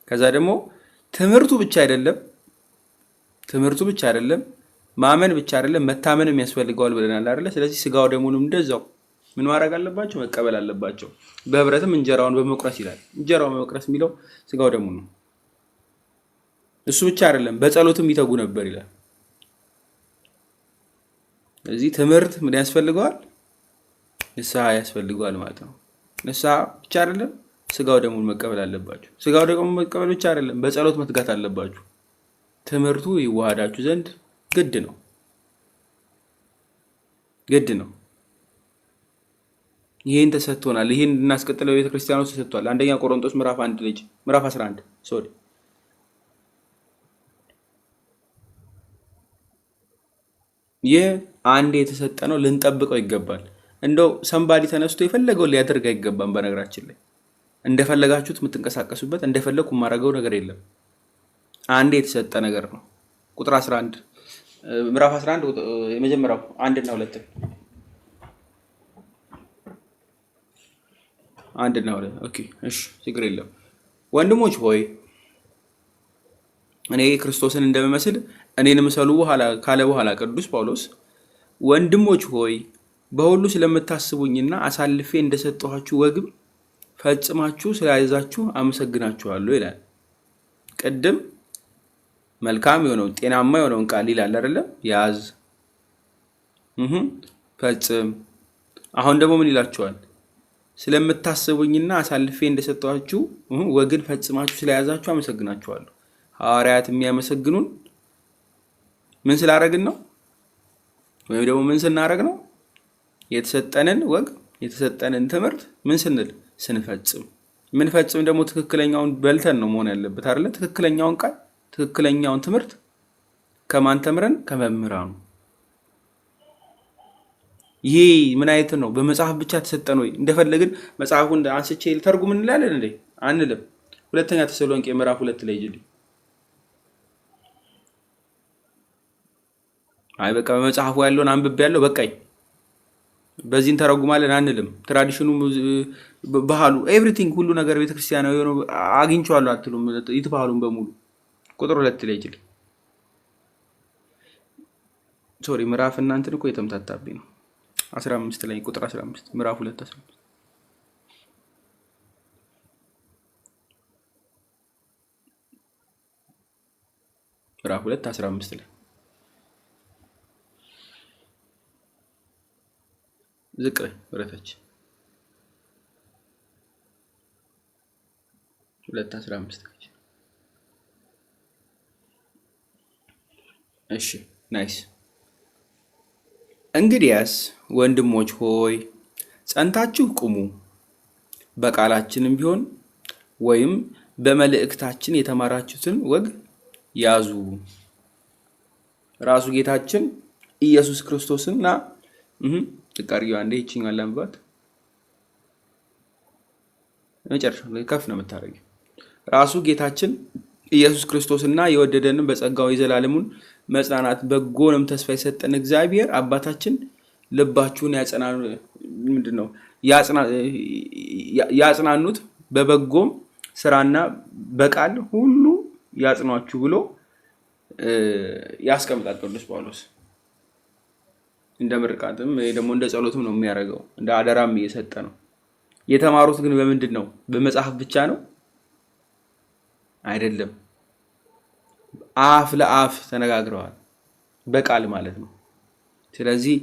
ከዛ ደግሞ ትምህርቱ ብቻ አይደለም ማመን ብቻ አይደለም መታመንም ያስፈልገዋል ብለናል አይደለ? ስለዚህ ስጋው ደሙንም እንደዛው ምን ማድረግ አለባቸው? መቀበል አለባቸው። በህብረትም እንጀራውን በመቁረስ ይላል። እንጀራውን በመቁረስ የሚለው ስጋው ደሙ ነው። እሱ ብቻ አይደለም በጸሎትም ይተጉ ነበር ይላል። ስለዚህ ትምህርት ምን ያስፈልገዋል? ንስሐ ያስፈልገዋል ማለት ነው። ንስሐ ብቻ አይደለም ስጋው ደሙን መቀበል አለባችሁ። ስጋው ደሙን መቀበል ብቻ አይደለም በጸሎት መትጋት አለባችሁ። ትምህርቱ ይዋሃዳችሁ ዘንድ ግድ ነው። ይሄን ተሰጥቶናል። ይሄን እናስቀጥለው ቤተክርስቲያኑ ተሰጥቷል። አንደኛ ቆሮንቶስ ምዕራፍ 11 ሶሪ ይህ አንድ የተሰጠ ነው፣ ልንጠብቀው ይገባል። እንደው ሰንባዲ ተነስቶ የፈለገው ሊያደርግ አይገባም። በነገራችን ላይ እንደፈለጋችሁት የምትንቀሳቀሱበት እንደፈለኩ የማደርገው ነገር የለም። አንድ የተሰጠ ነገር ነው። ቁጥር 11 ምዕራፍ 11 የመጀመሪያው 1 እና 2 ኦኬ እሺ ችግር የለም። ወንድሞች ሆይ እኔ ክርስቶስን እንደምመስል እኔን ምሰሉ ካለ በኋላ ቅዱስ ጳውሎስ ወንድሞች ሆይ በሁሉ ስለምታስቡኝና አሳልፌ እንደሰጠኋችሁ ወግብ ፈጽማችሁ ስለያዛችሁ አመሰግናችኋለሁ ይላል። ቅድም መልካም የሆነውን ጤናማ የሆነውን ቃል ይላል አይደለም? ያዝ ፈጽም። አሁን ደግሞ ምን ይላችኋል? ስለምታስቡኝና አሳልፌ እንደሰጠኋችሁ ወግን ፈጽማችሁ ስለያዛችሁ አመሰግናችኋለሁ። ሐዋርያት የሚያመሰግኑን ምን ስላደረግን ነው? ወይም ደግሞ ምን ስናደርግ ነው? የተሰጠንን ወግ የተሰጠንን ትምህርት ምን ስንል ስንፈጽም። ምን ፈጽም ደግሞ ትክክለኛውን በልተን ነው መሆን ያለበት አይደለ? ትክክለኛውን ቃል ትክክለኛውን ትምህርት ከማን ተምረን? ከመምህራኑ። ይሄ ምን አይነት ነው? በመጽሐፍ ብቻ ተሰጠን ወይ? እንደፈለግን መጽሐፉን አንስቼ ልተርጉም እንላለን እንዴ? አንልም። ሁለተኛ ተሰሎንቄ ምዕራፍ 2 ላይ ይጅልኝ። አይ በቃ በመጽሐፉ ያለውን አንብቤ ያለው በቃኝ በዚህ እንተረጉማለን አንልም። ትራዲሽኑ፣ ባህሉ፣ ኤቭሪቲንግ ሁሉ ነገር ቤተክርስቲያናዊ የሆነ አግኝቼዋለሁ አትሉም። ይትባሉን በሙሉ ቁጥር 2 ላይ ይጅልኝ። ሶሪ ምዕራፍ እናንተን እኮ የተምታታብኝ ነው። 15 ላይ ቁጥር 15 ምዕራፍ 2 15 ምዕራፍ 2 15 ላይ ዝቅ ወረታች 2:15 እሺ ናይስ። እንግዲያስ ወንድሞች ሆይ ጸንታችሁ ቁሙ፣ በቃላችንም ቢሆን ወይም በመልእክታችን የተማራችሁትን ወግ ያዙ። ራሱ ጌታችን ኢየሱስ ክርስቶስና ትቃሪው አንዴ ይችኛል ለምባት መጨረሻ ላይ ከፍ ነው የምታረጊው። ራሱ ጌታችን ኢየሱስ ክርስቶስና የወደደንን በጸጋው የዘላለሙን መጽናናት በጎንም ተስፋ የሰጠን እግዚአብሔር አባታችን ልባችሁን ያጽናኑት በበጎም ስራና በቃል ሁሉ ያጽኗችሁ ብሎ ያስቀምጣል ቅዱስ ጳውሎስ። እንደ ምርቃትም ደግሞ እንደ ጸሎትም ነው የሚያደርገው፣ እንደ አደራም እየሰጠ ነው። የተማሩት ግን በምንድን ነው? በመጽሐፍ ብቻ ነው አይደለም። አፍ ለአፍ ተነጋግረዋል፣ በቃል ማለት ነው። ስለዚህ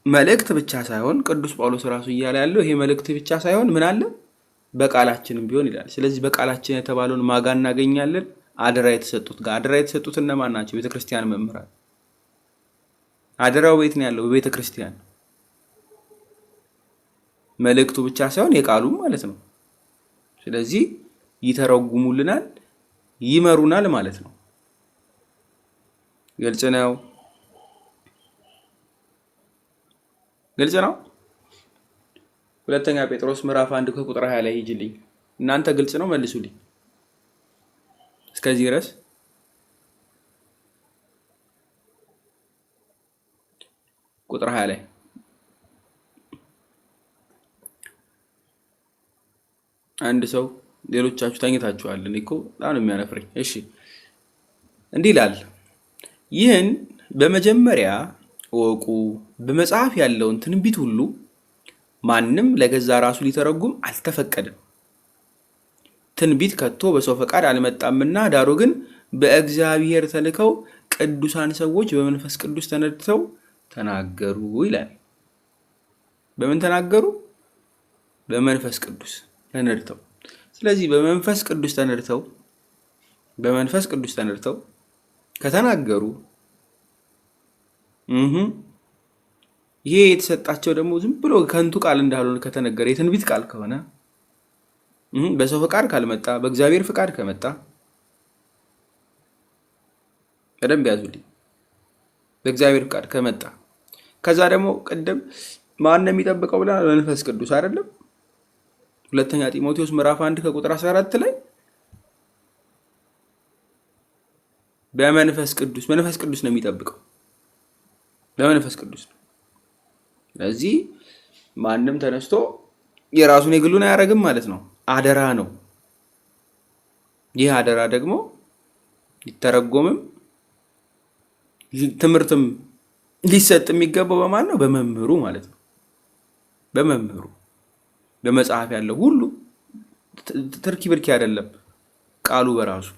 መልእክት ብቻ ሳይሆን ቅዱስ ጳውሎስ ራሱ እያለ ያለው ይሄ መልእክት ብቻ ሳይሆን ምን አለ? በቃላችንም ቢሆን ይላል። ስለዚህ በቃላችን የተባለውን ማጋ እናገኛለን? አደራ የተሰጡት ጋር። አደራ የተሰጡት እነማን ናቸው? ቤተክርስቲያን መምህራን። አደራው ቤት ነው ያለው፣ በቤተ ክርስቲያን። መልእክቱ ብቻ ሳይሆን የቃሉ ማለት ነው። ስለዚህ ይተረጉሙልናል፣ ይመሩናል ማለት ነው። ግልጽ ነው? ግልጽ ነው። ሁለተኛ ጴጥሮስ ምዕራፍ 1 ከቁጥር 20 ላይ ሂጅልኝ። እናንተ ግልጽ ነው መልሱልኝ እስከዚህ ድረስ። ቁጥር 20 ላይ አንድ ሰው ሌሎቻችሁ ተኝታችኋል። እኔ እኮ በጣም ነው የሚያነፍረኝ። እሺ እንዲህ ይላል፣ ይህን በመጀመሪያ ወቁ በመጽሐፍ ያለውን ትንቢት ሁሉ ማንም ለገዛ ራሱ ሊተረጉም አልተፈቀደም። ትንቢት ከቶ በሰው ፈቃድ አልመጣምና ዳሩ ግን በእግዚአብሔር ተልከው ቅዱሳን ሰዎች በመንፈስ ቅዱስ ተነድተው ተናገሩ ይላል። በምን ተናገሩ? በመንፈስ ቅዱስ ተነድተው። ስለዚህ በመንፈስ ቅዱስ ተነድተው ከተናገሩ ይሄ የተሰጣቸው ደግሞ ዝም ብሎ ከንቱ ቃል እንዳልሆነ ከተነገረ የትንቢት ቃል ከሆነ በሰው ፈቃድ ካልመጣ በእግዚአብሔር ፈቃድ ከመጣ ቀደም ያዙልኝ። በእግዚአብሔር ፈቃድ ከመጣ ከዛ ደግሞ ቀደም ማን ነው የሚጠብቀው ብላ መንፈስ ቅዱስ አይደለም? ሁለተኛ ጢሞቴዎስ ምዕራፍ 1 ከቁጥር 14 ላይ በመንፈስ ቅዱስ ነው የሚጠብቀው። በመንፈስ ቅዱስ ነው። ስለዚህ ማንም ተነስቶ የራሱን የግሉን አያደርግም ማለት ነው። አደራ ነው። ይህ አደራ ደግሞ ሊተረጎምም ትምህርትም ሊሰጥ የሚገባው በማን ነው? በመምህሩ ማለት ነው። በመምህሩ በመጽሐፍ ያለው ሁሉ ትርኪ ብርኪ አይደለም። ቃሉ በራሱ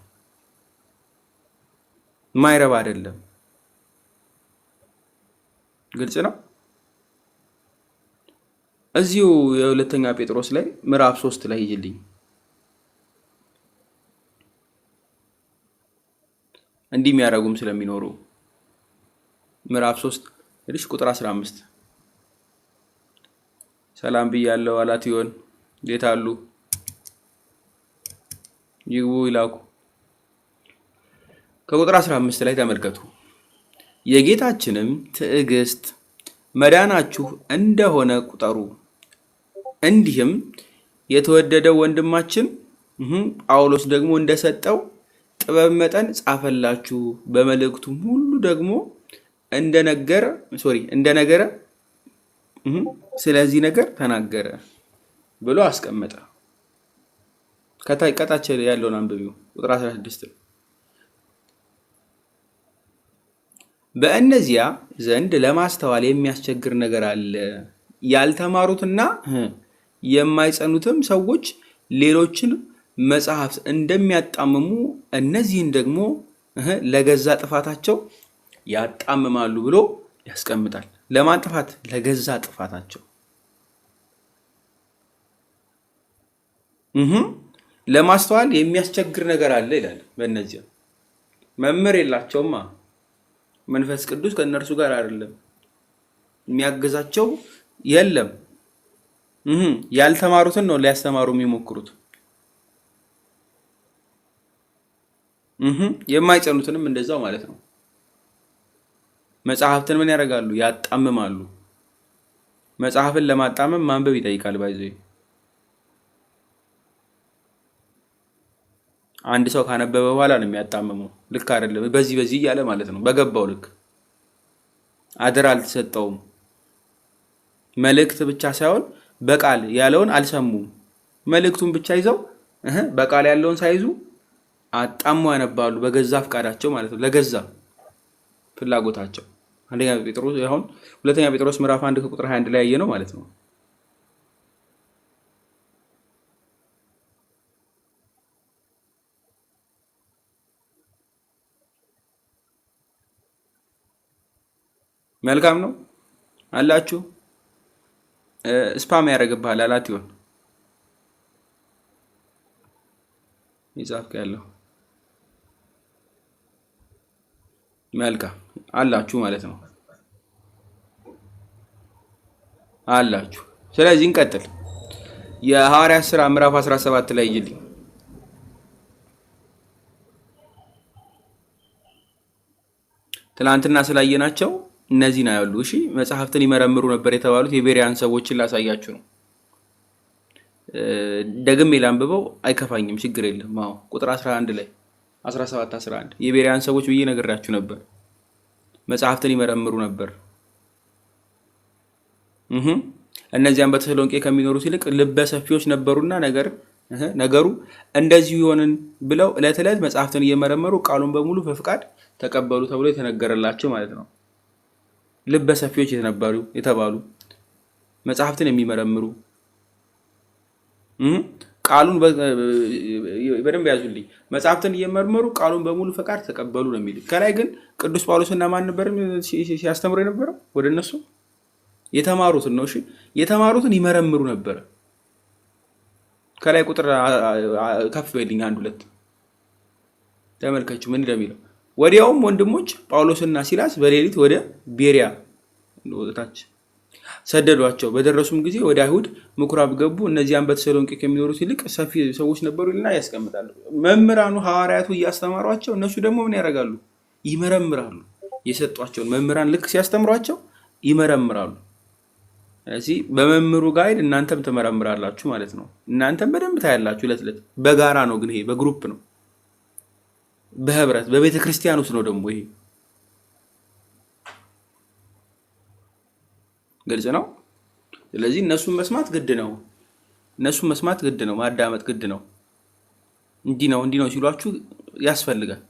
ማይረባ አይደለም። ግልጽ ነው። እዚሁ የሁለተኛ ጴጥሮስ ላይ ምዕራፍ 3 ላይ ይልኝ እንዲህ የሚያደርጉም ስለሚኖሩ ምዕራፍ 3 እሺ ቁጥር 15 ሰላም ብያለሁ አላትዮን እንዴት አሉ? ይግቡ ይላኩ። ከቁጥር 15 ላይ ተመልከቱ። የጌታችንም ትዕግስት መዳናችሁ እንደሆነ ቁጠሩ። እንዲህም የተወደደው ወንድማችን ጳውሎስ ደግሞ እንደሰጠው ጥበብ መጠን ጻፈላችሁ። በመልእክቱም ሁሉ ደግሞ እንደነገረ ስለዚህ ነገር ተናገረ ብሎ አስቀመጠ። ከታች ያለውን አንብቢው ቁጥር 16 በእነዚያ ዘንድ ለማስተዋል የሚያስቸግር ነገር አለ። ያልተማሩትና የማይጸኑትም ሰዎች ሌሎችን መጽሐፍት እንደሚያጣምሙ እነዚህን ደግሞ ለገዛ ጥፋታቸው ያጣምማሉ ብሎ ያስቀምጣል። ለማን ጥፋት? ለገዛ ጥፋታቸው። ለማስተዋል የሚያስቸግር ነገር አለ ይላል። በእነዚያ መምህር የላቸውማ። መንፈስ ቅዱስ ከእነርሱ ጋር አይደለም፣ የሚያገዛቸው የለም። ያልተማሩትን ነው ሊያስተማሩ የሚሞክሩት። የማይጸኑትንም እንደዛው ማለት ነው። መጽሐፍትን ምን ያደርጋሉ? ያጣምማሉ። መጽሐፍን ለማጣመም ማንበብ ይጠይቃል። ባይዘ አንድ ሰው ካነበበ በኋላ ነው የሚያጣምመው። ልክ አይደለም። በዚህ እያለ ማለት ነው። በገባው ልክ አደራ አልተሰጠውም። መልእክት ብቻ ሳይሆን በቃል ያለውን አልሰሙም። መልእክቱን ብቻ ይዘው በቃል ያለውን ሳይዙ አጣሙ ያነባሉ። በገዛ ፍቃዳቸው ማለት ነው። ለገዛ ፍላጎታቸው። ሁለተኛ ጴጥሮስ ምዕራፍ 1 ከቁጥር 21 ላይ ያየ ነው ማለት ነው። መልካም ነው አላችሁ። ስፓም ያደርግብሃል አላት ይሆን ይጻፍክ ያለው መልካም አላችሁ ማለት ነው አላችሁ። ስለዚህ እንቀጥል። የሐዋርያት ሥራ ምዕራፍ 17 ላይ ይልኝ ትላንትና ስላየናቸው እነዚህ ነው ያሉ። እሺ መጽሐፍትን ይመረምሩ ነበር የተባሉት የቤሪያን ሰዎችን ላሳያችሁ ነው። ደግሜ ላንብበው አይከፋኝም፣ ችግር የለም። አዎ ቁጥር 11 ላይ 17 11 የቤሪያን ሰዎች ብዬ ነግራችሁ ነበር። መጽሐፍትን ይመረምሩ ነበር። እነዚያም በተሰሎንቄ ከሚኖሩት ይልቅ ልበ ሰፊዎች ነበሩና ነገር ነገሩ እንደዚሁ ይሆንን ብለው ዕለት ዕለት መጽሐፍትን እየመረመሩ ቃሉን በሙሉ በፍቃድ ተቀበሉ ተብሎ የተነገረላቸው ማለት ነው። ልበ ሰፊዎች የተባሉ መጽሐፍትን የሚመረምሩ ቃሉን በደንብ ያዙልኝ። መጽሐፍትን እየመረመሩ ቃሉን በሙሉ ፈቃድ ተቀበሉ ነው የሚል። ከላይ ግን ቅዱስ ጳውሎስና ማን ነበር ሲያስተምሩ የነበረው? ወደ እነሱ የተማሩትን ነው። እሺ የተማሩትን ይመረምሩ ነበረ። ከላይ ቁጥር ከፍ በልኝ 1-2 ተመልከቹ ምን እንደሚለው። ወዲያውም ወንድሞች ጳውሎስና ሲላስ በሌሊት ወደ ቤሪያ ወጣች ሰደዷቸው። በደረሱም ጊዜ ወደ አይሁድ ምኩራብ ገቡ። እነዚያም በተሰሎንቄ ከሚኖሩት ይልቅ ሰፊ ሰዎች ነበሩ ይልና ያስቀምጣሉ። መምህራኑ ሐዋርያቱ እያስተማሯቸው እነሱ ደግሞ ምን ያደርጋሉ? ይመረምራሉ። የሰጧቸውን መምህራን ልክ ሲያስተምሯቸው ይመረምራሉ። ስለዚህ በመምህሩ ጋይድ እናንተም ትመረምራላችሁ ማለት ነው። እናንተም በደንብ ታያላችሁ። ዕለት ዕለት በጋራ ነው፣ ግን ይሄ በግሩፕ ነው፣ በህብረት በቤተ ክርስቲያን ውስጥ ነው ደግሞ ይሄ ግልጽ ነው። ስለዚህ እነሱን መስማት ግድ ነው፣ ማዳመጥ ግድ ነው። እንዲህ ነው ሲሏችሁ ያስፈልጋል።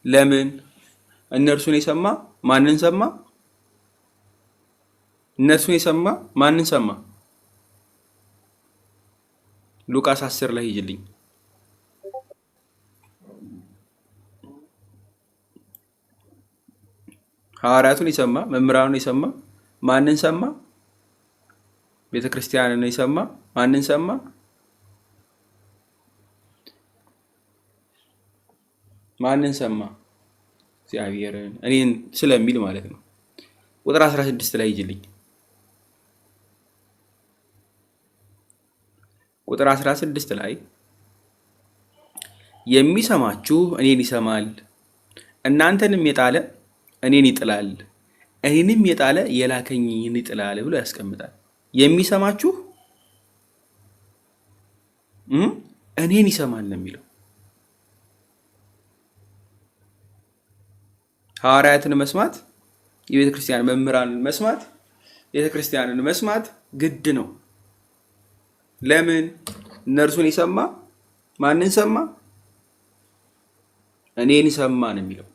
ለምን? እነርሱን የሰማ ማንን ሰማ? እነርሱን የሰማ ማንን ሰማ? ሉቃስ 10 ላይ ይጅልኝ። ሐዋርያቱን የሰማ መምህራኑን የሰማ ማንን ሰማ? ቤተክርስቲያንን የሰማ ማንን ሰማ? ማንን ሰማ? እግዚአብሔርን፣ እኔን ስለሚል ማለት ነው። ቁጥር 16 ላይ ይጅልኝ። ቁጥር 16 ላይ የሚሰማችሁ እኔን ይሰማል፣ እናንተንም የጣለ እኔን ይጥላል፣ እኔንም የጣለ የላከኝን ይጥላል ብሎ ያስቀምጣል። የሚሰማችሁ እኔን ይሰማል ነው የሚለው። ሐዋርያትን መስማት፣ የቤተ ክርስቲያን መምህራንን መስማት፣ ቤተ ክርስቲያንን መስማት ግድ ነው። ለምን? እነርሱን የሰማ ማንን ሰማ? እኔን ሰማ ነው የሚለው።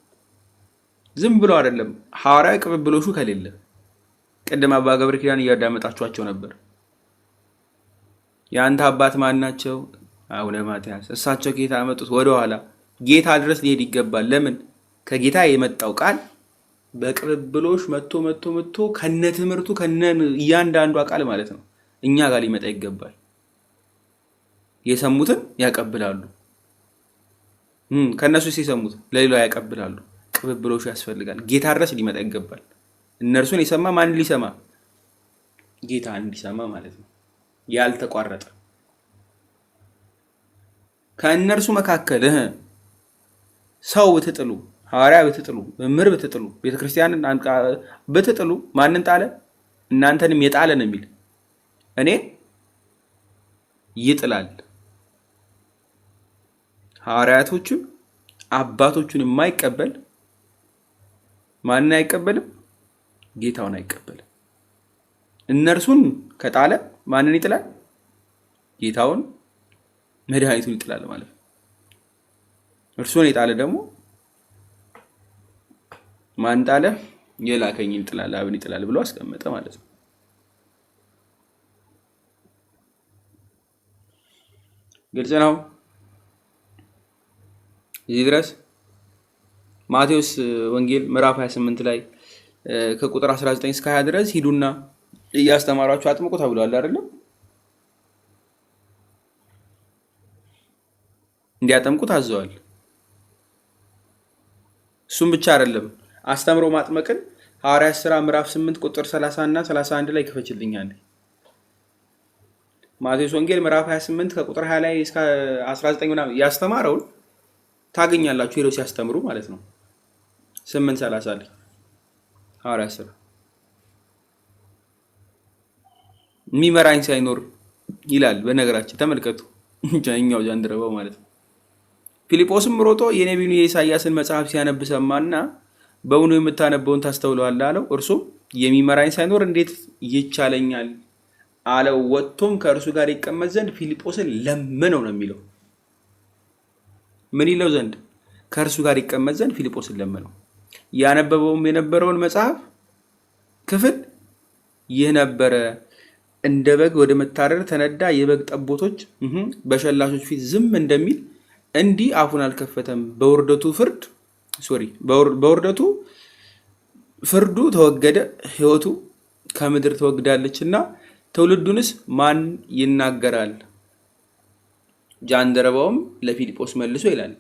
ዝም ብሎ አይደለም። ሐዋርያዊ ቅብብሎሹ ከሌለ ቅድም አባ ገብረ ኪዳን እያዳመጣችኋቸው ነበር። የአንተ አባት ማን ናቸው? አቡነ ማትያስ። እሳቸው ጌታ ያመጡት ወደኋላ ጌታ ድረስ ሊሄድ ይገባል። ለምን? ከጌታ የመጣው ቃል በቅብብሎሽ መጥቶ ከነ ትምህርቱ ከነ እያንዳንዷ ቃል ማለት ነው እኛ ጋር ሊመጣ ይገባል። የሰሙትን ያቀብላሉ። ከነሱ የሰሙት ለሌላው ያቀብላሉ። ቅብብሎሹ ያስፈልጋል። ጌታ ድረስ ሊመጣ ይገባል። እነርሱን የሰማ ማን ሊሰማ? ጌታ እንዲሰማ ማለት ነው። ያልተቋረጠ ከእነርሱ መካከል ሰው ብትጥሉ፣ ሐዋርያ ብትጥሉ፣ መምህር ብትጥሉ፣ ቤተክርስቲያንን ብትጥሉ ማንን ጣለ? እናንተንም የጣለ ነው የሚል እኔ ይጥላል። ሐዋርያቶቹን አባቶቹን የማይቀበል ማንን አይቀበልም? ጌታውን አይቀበልም። እነርሱን ከጣለ ማንን ይጥላል? ጌታውን መድኃኒቱን ይጥላል ማለት ነው። እርሱን የጣለ ደግሞ ማን ጣለ? የላከኝን ይጥላል፣ አብን ይጥላል ብሎ አስቀመጠ ማለት ነው። ግልጽ ነው እዚህ ድረስ። ማቴዎስ ወንጌል ምዕራፍ 28 ላይ ከቁጥር 19 እስከ 20 ድረስ ሂዱና እያስተማራችሁ አጥምቁ ተብሏል አይደለም? እንዲያጠምቁ ታዘዋል። እሱም ብቻ አይደለም፣ አስተምሮ ማጥመቅን ሐዋርያት ሥራ ምዕራፍ 8 ቁጥር 30 እና 31 ላይ ክፈችልኛል። ማቴዎስ ወንጌል ምዕራፍ 28 ከቁጥር 20 ላይ እስከ 19 ምናምን ያስተማረውን ታገኛላችሁ ሄደው ሲያስተምሩ ማለት ነው። 8:30 ላይ ሐዋርያት ሥራ የሚመራኝ ሳይኖር ይላል። በነገራችን ተመልከቱ፣ እኛው ጃንደረባው ማለት ነው። ፊልጶስም ሮጦ የነቢዩን የኢሳያስን መጽሐፍ ሲያነብ ሰማና በእውኑ የምታነበውን ታስተውለዋለህ አለው። እርሱም የሚመራኝ ሳይኖር እንዴት ይቻለኛል? አለው። ወጥቶም ከእርሱ ጋር ይቀመጥ ዘንድ ፊልጶስን ለመነው ነው የሚለው። ምን ይለው ዘንድ? ከእርሱ ጋር ይቀመጥ ዘንድ ፊልጶስን ለመነው። ያነበበውም የነበረውን መጽሐፍ ክፍል ይህ ነበረ። እንደ በግ ወደ መታረድ ተነዳ፣ የበግ ጠቦቶች በሸላቾች ፊት ዝም እንደሚል እንዲህ አፉን አልከፈተም። በውርደቱ ፍርዱ ተወገደ፣ ሕይወቱ ከምድር ተወግዳለችና ትውልዱንስ ማን ይናገራል? ጃንደረባውም ለፊልጶስ መልሶ ይላል፣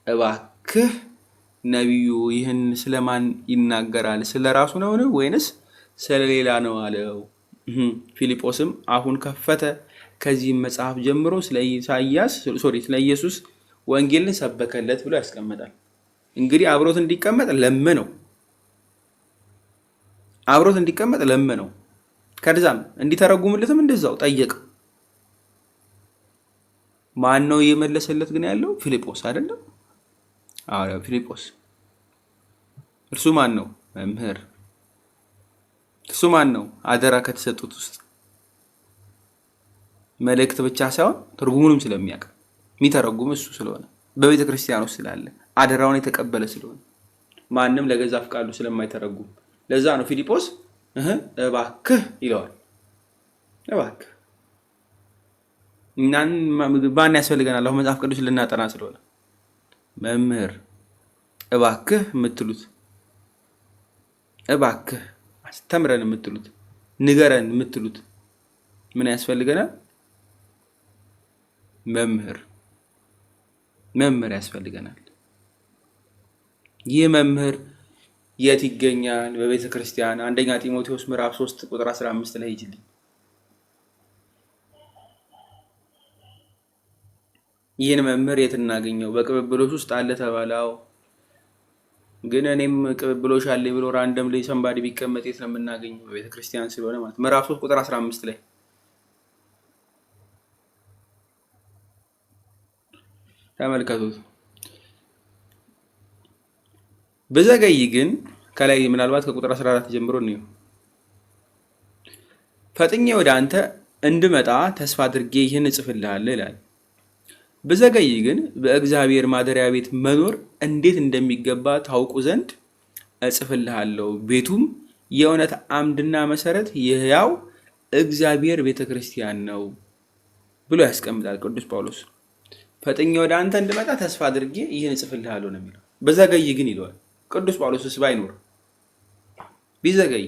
እባክህ ነቢዩ ይህን ስለማን ይናገራል? ስለ ራሱ ነውን ወይንስ ስለሌላ ነው አለው። ፊልጶስም አፉን ከፈተ። ከዚህም መጽሐፍ ጀምሮ ስለ ኢየሱስ ወንጌልን ሰበከለት ብሎ ያስቀምጣል። እንግዲህ አብሮት እንዲቀመጥ ለመነው። ከዛም እንዲተረጉምለትም እንደዛው ጠየቀው። ማን ነው እየመለሰለት ግን ያለው? ፊልጶስ አይደለም? አዎ ፊልጶስ። እርሱ ማን ነው? መምህር። እርሱ ማን ነው? አደራ ከተሰጡት ውስጥ መልእክት ብቻ ሳይሆን ትርጉሙንም ስለሚያውቅ የሚተረጉም እሱ ስለሆነ በቤተ ክርስቲያን ውስጥ ስላለ አደራውን የተቀበለ ስለሆነ ማንም ለገዛ ፍቃዱ ስለማይተረጉም ለዛ ነው ፊልጶስ እባክህ ይለዋል። እባክህ እናን ማን ያስፈልገናል? አሁን መጽሐፍ ቅዱስ ልናጠና ስለሆነ መምህር እባክህ የምትሉት እባክህ አስተምረን የምትሉት ንገረን የምትሉት ምን ያስፈልገናል? መምህር ያስፈልገናል። ይህ መምህር የት ይገኛል? በቤተ ክርስቲያን። አንደኛ ጢሞቴዎስ ምዕራፍ 3 ቁጥር 15 ላይ ይጅልኝ። ይህን መምህር የት እናገኘው? በቅብብሎች ውስጥ አለ ተባለው። ግን እኔም ቅብብሎሽ አለ ብሎ ራንደም ላይ ሰንባዲ ቢቀመጥ የት ነው የምናገኘው? በቤተ ክርስቲያን ስለሆነ ማለት ምዕራፍ 3 ቁጥር 15 ላይ ተመልከቱት። በዘገይ ግን ከላይ ምናልባት ከቁጥር 14 ጀምሮ ነው ፈጥኜ ወደ አንተ እንድመጣ ተስፋ አድርጌ ይህን እጽፍልሃለሁ ይላል። በዘገይ ግን በእግዚአብሔር ማደሪያ ቤት መኖር እንዴት እንደሚገባ ታውቁ ዘንድ እጽፍልሃለሁ። ቤቱም የእውነት አምድና መሰረት የሕያው እግዚአብሔር ቤተክርስቲያን ነው ብሎ ያስቀምጣል ቅዱስ ጳውሎስ። ፈጥኜ ወደ አንተ እንድመጣ ተስፋ አድርጌ ይህን እጽፍልሃለሁ ነው የሚለው። በዘገይ ግን ይለዋል ቅዱስ ጳውሎስስ ባይኖር ቢዘገይ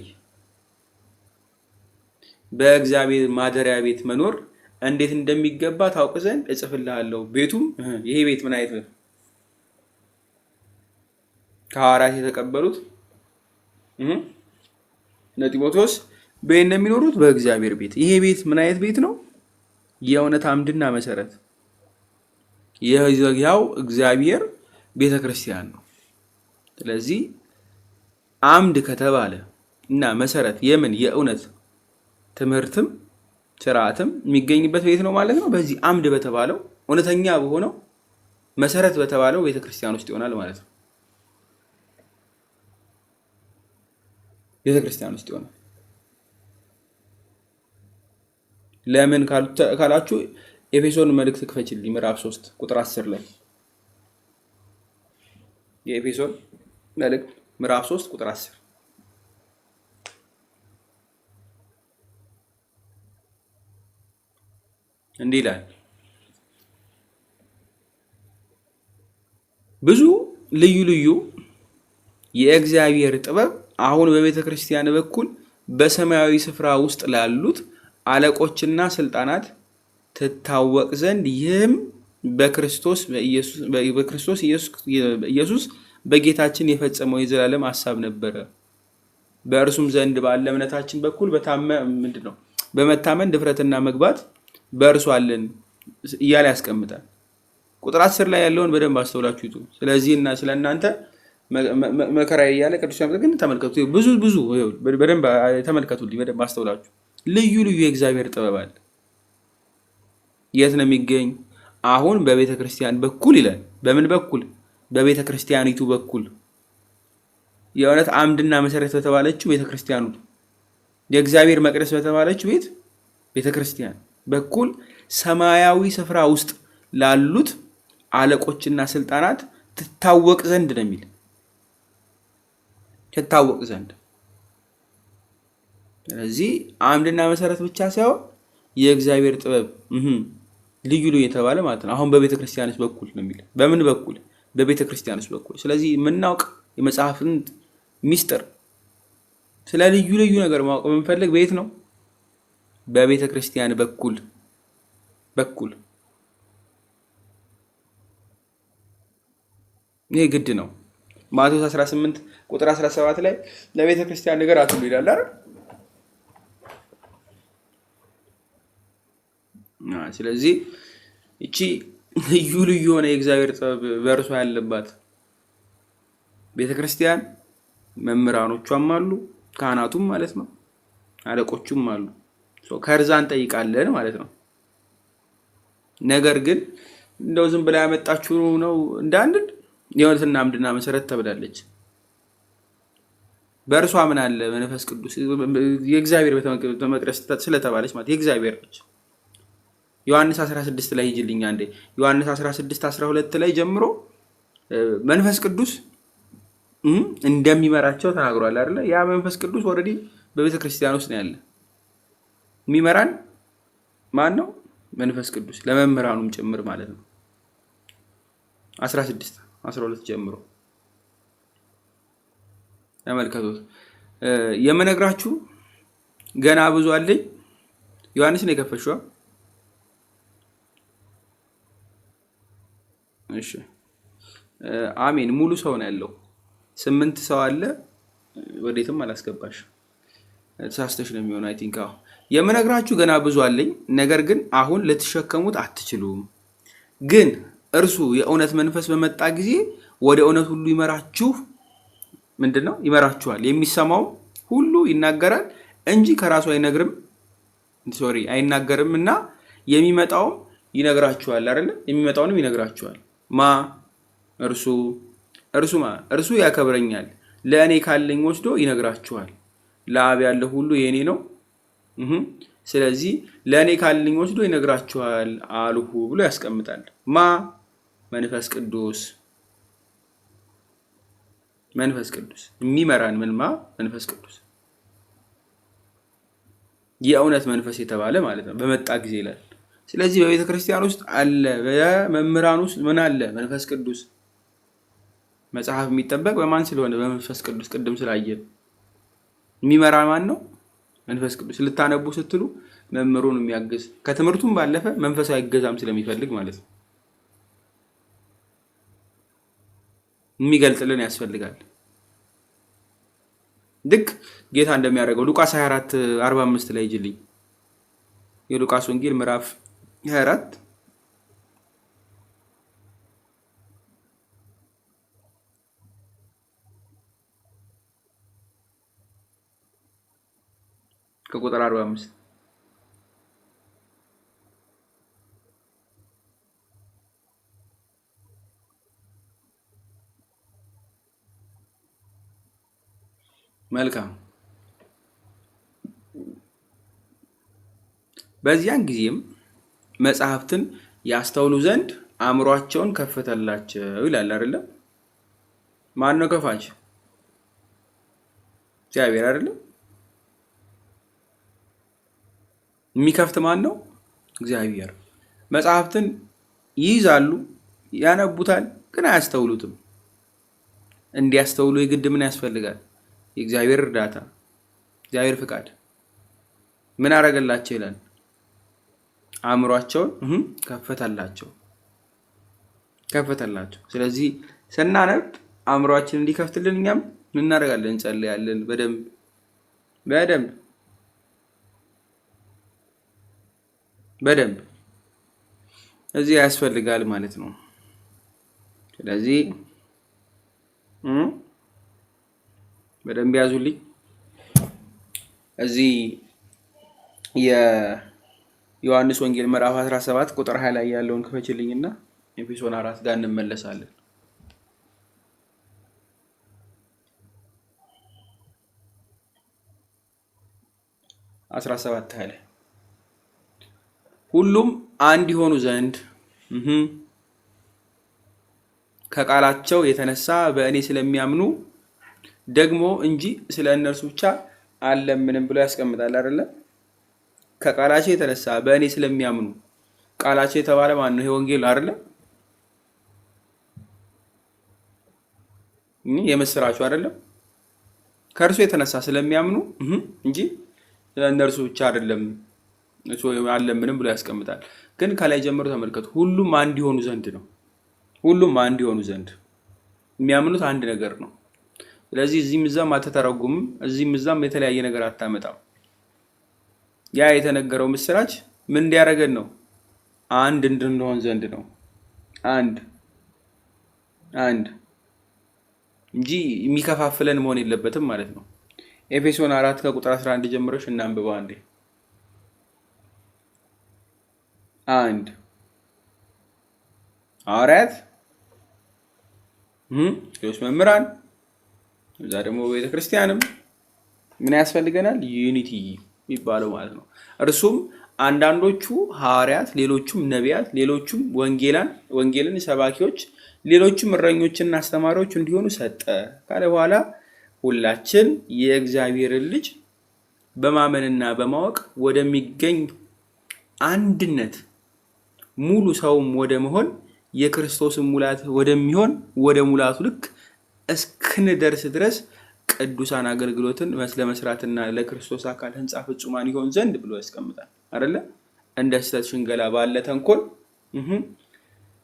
በእግዚአብሔር ማደሪያ ቤት መኖር እንዴት እንደሚገባ ታውቅ ዘንድ እጽፍልሃለሁ። ቤቱም ይሄ ቤት ምን አይነት ነው? ከሐዋርያት የተቀበሉት ጢሞቴዎስ በእኔ እንደሚኖሩት በእግዚአብሔር ቤት። ይሄ ቤት ምን አይነት ቤት ነው? የእውነት አምድና መሰረት የሕያው እግዚአብሔር ቤተክርስቲያን ነው። ስለዚህ አምድ ከተባለ እና መሰረት የምን የእውነት ትምህርትም ስርዓትም የሚገኝበት ቤት ነው ማለት ነው። በዚህ አምድ በተባለው እውነተኛ በሆነው መሰረት በተባለው ቤተክርስቲያን ውስጥ ይሆናል ማለት ነው። ቤተክርስቲያን ውስጥ ይሆናል። ለምን ካላችሁ ኤፌሶን መልእክት ክፈችልኝ ምዕራፍ 3 ቁጥር 10 ላይ የኤፌሶን መልእክት ምዕራፍ 3 ቁጥር 10 እንዲህ ይላል፣ ብዙ ልዩ ልዩ የእግዚአብሔር ጥበብ አሁን በቤተ ክርስቲያን በኩል በሰማያዊ ስፍራ ውስጥ ላሉት አለቆችና ስልጣናት ትታወቅ ዘንድ ይህም በክርስቶስ ኢየሱስ በጌታችን የፈጸመው የዘላለም ሐሳብ ነበረ። በእርሱም ዘንድ ባለ እምነታችን በኩል በመታመን ድፍረትና መግባት በእርሱ አለን እያለ ያስቀምጣል። ቁጥር 10 ላይ ያለውን በደንብ አስተውላችሁ ይጡ። ስለዚህና ስለእናንተ መከራ እያለ ቅዱስ ያመጣ ግን ተመልከቱ። ብዙ በደንብ ተመልከቱልኝ፣ በደንብ አስተውላችሁ። ልዩ ልዩ የእግዚአብሔር ጥበብ አለ። የት ነው የሚገኝ? አሁን በቤተ ክርስቲያን በኩል ይላል። በምን በኩል? በቤተ ክርስቲያኒቱ በኩል የእውነት አምድና መሰረት በተባለችው ቤተ ክርስቲያኑ የእግዚአብሔር መቅደስ በተባለችው ቤት ቤተክርስቲያን በኩል ሰማያዊ ስፍራ ውስጥ ላሉት አለቆችና ስልጣናት ትታወቅ ዘንድ ነው የሚል ትታወቅ ዘንድ። ስለዚህ አምድና መሰረት ብቻ ሳይሆን የእግዚአብሔር ጥበብ ልዩ ልዩ የተባለ ማለት ነው። አሁን በቤተ ክርስቲያንስ በኩል ነው የሚል በምን በኩል? በቤተ ክርስቲያንስ በኩል። ስለዚህ የምናውቅ የመጽሐፍን ሚስጥር ስለ ልዩ ልዩ ነገር ማወቅ የምንፈልግ ቤት ነው በቤተ ክርስቲያን በኩል ይሄ ግድ ነው። ማቴዎስ 18 ቁጥር 17 ላይ ለቤተ ክርስቲያን ነገር አትሉ ይላል አይደል? ስለዚህ እቺ ልዩ ልዩ የሆነ የእግዚአብሔር ጥበብ በእርሷ ያለባት ቤተክርስቲያን መምህራኖቿም አሉ፣ ካህናቱም ማለት ነው፣ አለቆቹም አሉ። ከርዛ እንጠይቃለን ማለት ነው። ነገር ግን እንደው ዝም ብላ ያመጣችሁ ነው እንዳንል የእውነትና አምድና መሰረት ተብላለች። በእርሷ ምን አለ? መንፈስ ቅዱስ የእግዚአብሔር ቤተ መቅደስ ስለተባለች ማለት የእግዚአብሔር ነች። ዮሐንስ 16 ላይ ሂጅልኝ አንዴ። ዮሐንስ 16:12 ላይ ጀምሮ መንፈስ ቅዱስ እንደሚመራቸው ተናግሯል አይደለ? ያ መንፈስ ቅዱስ ኦልሬዲ በቤተ ክርስቲያን ውስጥ ነው ያለ። የሚመራን ማን ነው? መንፈስ ቅዱስ፣ ለመምህራኑም ጭምር ማለት ነው። 16:12 ጀምሮ ተመልከቱት። የምነግራችሁ ገና ብዙ አለኝ። ዮሐንስ ነው የከፈሽዋ። እሺ አሜን። ሙሉ ሰው ነው ያለው። 8 ሰው አለ። ወዴትም አላስገባሽ። ተሳስተሽ ነው የሚሆነው። አይ ቲንክ የምነግራችሁ ገና ብዙ አለኝ፣ ነገር ግን አሁን ልትሸከሙት አትችሉም። ግን እርሱ የእውነት መንፈስ በመጣ ጊዜ ወደ እውነት ሁሉ ይመራችሁ። ምንድነው? ይመራችኋል። የሚሰማው ሁሉ ይናገራል እንጂ ከራሱ አይናገርም እና የሚመጣውም ይነግራችኋል አይደለ? የሚመጣውንም ይነግራችኋል። እርሱ ያከብረኛል፣ ለእኔ ካለኝ ወስዶ ይነግራችኋል። ለአብ ያለው ሁሉ የኔ ነው። ስለዚህ ለእኔ ካለኝ ወስዶ ይነግራችኋል አልሁ ብሎ ያስቀምጣል። መንፈስ ቅዱስ የሚመራን መንፈስ ቅዱስ የእውነት መንፈስ የተባለ ማለት ነው በመጣ ጊዜ ይላል። ስለዚህ በቤተ ክርስቲያን ውስጥ አለ፣ በመምህራን ውስጥ ምን አለ? መንፈስ ቅዱስ። መጽሐፍ የሚጠበቅ በማን ስለሆነ? በመንፈስ ቅዱስ። ቅድም ስላየን የሚመራ ማን ነው? መንፈስ ቅዱስ። ልታነቡ ስትሉ መምህሩን የሚያግዝ ከትምህርቱም ባለፈ መንፈሳዊ እገዛም ስለሚፈልግ ማለት ነው የሚገልጥልን ያስፈልጋል። ልክ ጌታ እንደሚያደርገው ሉቃስ 24:45 ላይ ይጅልኝ። የሉቃስ ወንጌል ምዕራፍ 24 ከቁጥር 45 መልካም። በዚያን ጊዜም መጽሐፍትን ያስተውሉ ዘንድ አእምሯቸውን ከፈተላቸው ይላል አይደለም? ማን ነው ከፋች? እግዚአብሔር አይደለም? የሚከፍት ማን ነው? እግዚአብሔር። መጽሐፍትን ይይዛሉ፣ ያነቡታል፣ ግን አያስተውሉትም። እንዲያስተውሉ የግድ ምን ያስፈልጋል? የእግዚአብሔር እርዳታ፣ እግዚአብሔር ፍቃድ። ምን አደረገላቸው ይላል? አእምሯቸውን ከፈተላቸው። ስለዚህ ስናነብ አእምሯችን እንዲከፍትልን እኛም ምን እናደርጋለን? እንጸልያለን። በደንብ እዚህ ያስፈልጋል ማለት ነው። ስለዚህ በደንብ ያዙልኝ። እዚህ የዮሐንስ ወንጌል ምዕራፍ 17 ቁጥር 20 ላይ ያለውን ክፈችልኝና ኤፌሶን 4 ጋር እንመለሳለን። 17 ላይ ሁሉም አንድ ይሆኑ ዘንድ ከቃላቸው የተነሳ በእኔ ስለሚያምኑ ደግሞ እንጂ ስለ እነርሱ ብቻ አለምንም ብሎ ያስቀምጣል አይደለ? ከቃላቸው የተነሳ በእኔ ስለሚያምኑ ቃላቸው የተባለ ማን ነው? ይሄ ወንጌል አይደለ? የምስራቹ አይደለም? ከእርሱ የተነሳ ስለሚያምኑ እንጂ ስለ እነርሱ ብቻ አይደለም አለምንም ብሎ ያስቀምጣል። ግን ከላይ ጀምሮ ተመልከቱ። ሁሉም አንድ ይሆኑ ዘንድ ነው። ሁሉም አንድ ይሆኑ ዘንድ የሚያምኑት አንድ ነገር ነው። ስለዚህ እዚህም እዛም አትተረጉምም፣ እዚህም እዛም የተለያየ ነገር አታመጣም። ያ የተነገረው ምስራች ምን እንዲያደርገን ነው? አንድ እንድንሆን ዘንድ ነው። አንድ እንጂ የሚከፋፍለን መሆን የለበትም ማለት ነው። ኤፌሶን 4 ከቁጥር 11 ጀምረሽ እናንብበው አንዴ። አንድ ሐዋርያት ሌሎች መምህራን እዛ ደግሞ ቤተክርስቲያንም ምን ያስፈልገናል? ዩኒቲ የሚባለው ማለት ነው። እርሱም አንዳንዶቹ ሐዋርያት፣ ሌሎቹም ነቢያት፣ ሌሎቹም ወንጌልን ሰባኪዎች፣ ሌሎቹም እረኞችና አስተማሪዎች እንዲሆኑ ሰጠ ካለ በኋላ ሁላችን የእግዚአብሔርን ልጅ በማመንና በማወቅ ወደሚገኝ አንድነት ሙሉ ሰውም ወደ መሆን የክርስቶስን ሙላት ወደሚሆን ወደ ሙላቱ ልክ እስክንደርስ ድረስ ቅዱሳን አገልግሎትን ለመስራትና ለክርስቶስ አካል ህንጻ ፍጹማን ይሆን ዘንድ ብሎ ያስቀምጣል አይደለ? እንደ ስህተት ሽንገላ ባለ ተንኮል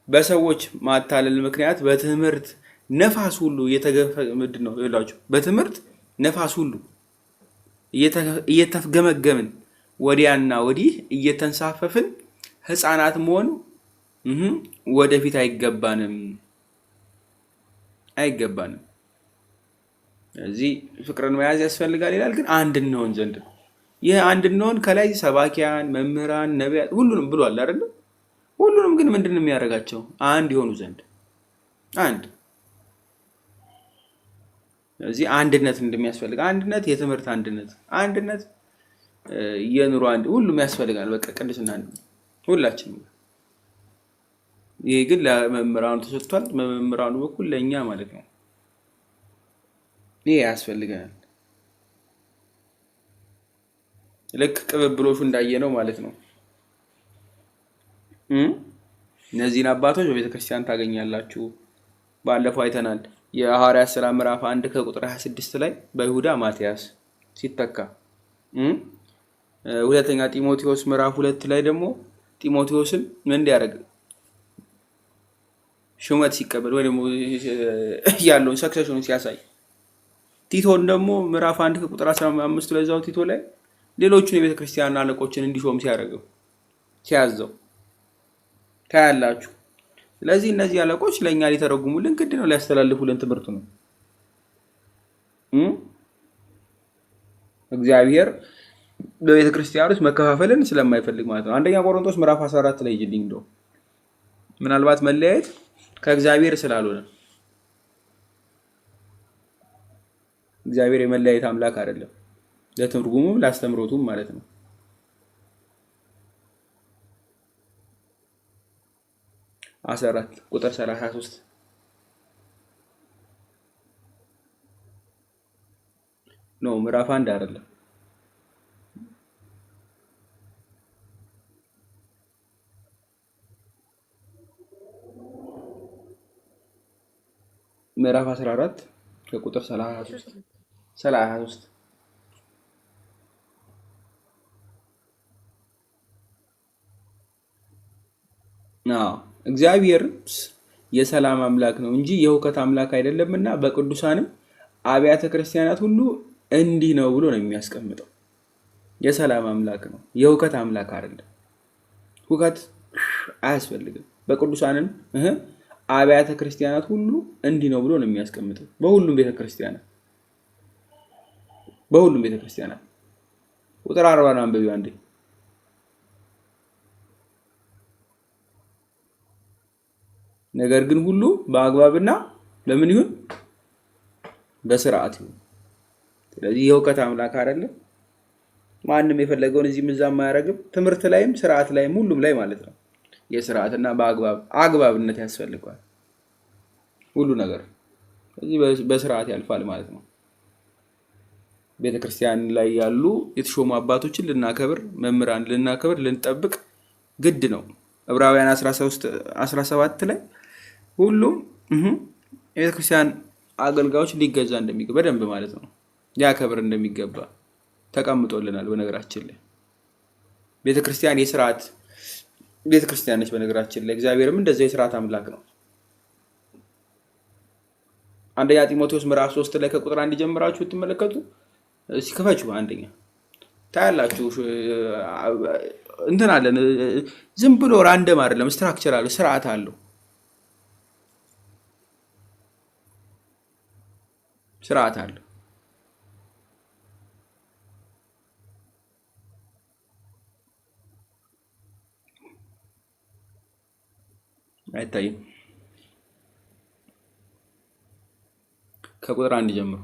በሰዎች ማታለል ምክንያት በትምህርት ነፋስ ሁሉ በትምህርት ነፋስ ሁሉ እየተፍገመገምን ወዲያና ወዲህ እየተንሳፈፍን ህፃናት መሆን ወደፊት አይገባንም። እዚህ ፍቅርን መያዝ ያስፈልጋል ይላል። ግን አንድ እንሆን ዘንድ ነው። ይህ አንድ እንሆን ከላይ ሰባኪያን፣ መምህራን፣ ነቢያት ሁሉንም ብሏል አይደል? ሁሉንም ግን ምንድነው የሚያደርጋቸው? አንድ ይሆኑ ዘንድ አንድ። እዚህ አንድነት እንደሚያስፈልግ አንድነት፣ የትምህርት አንድነት፣ የኑሮ ሁሉም ያስፈልጋል። በቃ ቅድስና ሁላችንም። ይሄ ግን ለመምህራኑ ተሰጥቷል። በመምህራኑ በኩል ለእኛ ማለት ነው። ይሄ ያስፈልገናል። ልክ ቅብብሎሹ እንዳየነው ማለት ነው። እነዚህን አባቶች በቤተ ክርስቲያን ታገኛላችሁ። ባለፈው አይተናል። የሐዋርያት ሥራ ምዕራፍ 1 ከቁጥር 26 ላይ በይሁዳ ማቲያስ ሲተካ፣ ሁለተኛ ጢሞቴዎስ ምዕራፍ 2 ላይ ደግሞ ጢሞቴዎስን ምን እንዲያደርግ ሹመት ሲቀበል ወይ ደግሞ ያለውን ሰክሰሽኑን ሲያሳይ፣ ቲቶን ደግሞ ምዕራፍ 1 ከቁጥር 15 ላይ እዛው ቲቶ ላይ ሌሎቹን የቤተ ክርስቲያን አለቆችን እንዲሾም ሲያዘው ታያላችሁ። ስለዚህ እነዚህ አለቆች ለእኛ ሊተረጉሙልን ግድ ነው፣ ሊያስተላልፉልን ትምህርቱ ነው። እግዚአብሔር በቤተ ክርስቲያን ውስጥ መከፋፈልን ስለማይፈልግ ማለት ነው። አንደኛ ቆሮንቶስ ምዕራፍ 14 ላይ ይልኝ እንደው ምናልባት መለያየት ከእግዚአብሔር ስላልሆነ፣ እግዚአብሔር የመለያየት አምላክ አይደለም፣ ለትርጉሙም ላስተምሮቱም ማለት ነው። አሰራት ቁጥር 33 ነው። ምዕራፍ 1 አይደለም። ምዕራፍ 14 ከቁጥር 33 እግዚአብሔር የሰላም አምላክ ነው እንጂ የሁከት አምላክ አይደለምና በቅዱሳንም አብያተ ክርስቲያናት ሁሉ እንዲህ ነው ብሎ ነው የሚያስቀምጠው። የሰላም አምላክ ነው፣ የሁከት አምላክ አይደለም። ሁከት አያስፈልግም። በቅዱሳንም አብያተ ክርስቲያናት ሁሉ እንዲህ ነው ብሎ ነው የሚያስቀምጠው። በሁሉም ቤተክርስቲያናት ቁጥር 40 አንብቢው አንዴ። ነገር ግን ሁሉ በአግባብና በምን ይሁን? በስርዓት ይሁን። ስለዚህ የሁከት አምላክ አይደለም፣ ማንም የፈለገውን እዚህ ምዛም አያደርግም። ትምህርት ላይም ስርዓት ላይም ሁሉም ላይ ማለት ነው የስርዓትና አግባብነት ያስፈልገዋል ሁሉ ነገር። ስለዚህ በስርዓት ያልፋል ማለት ነው። ቤተክርስቲያን ላይ ያሉ የተሾሙ አባቶችን ልናከብር፣ መምህራን ልናከብር፣ ልንጠብቅ ግድ ነው። ዕብራውያን 13:17 ላይ ሁሉም የቤተክርስቲያን አገልጋዮች ሊገዛ እንደሚገባ በደንብ ማለት ነው ሊያከብር እንደሚገባ ተቀምጦልናል። በነገራችን ላይ ቤተክርስቲያን የስርዓት ቤተክርስቲያን ነች። በነገራችን ላይ እግዚአብሔርም እንደዚያው የስርዓት አምላክ ነው። አንደኛ ጢሞቴዎስ ምዕራፍ 3 ላይ ከቁጥር 1 ጀምራችሁ ብትመለከቱ ሲከፋችሁ አንደኛ ታያላችሁ። እንትን አለን ዝም ብሎ ራንደም አይደለም፣ ስትራክቸር አለው፣ ስርዓት አለው። ስርዓት አለው። አይታይም። ከቁጥር 1 ጀምሮ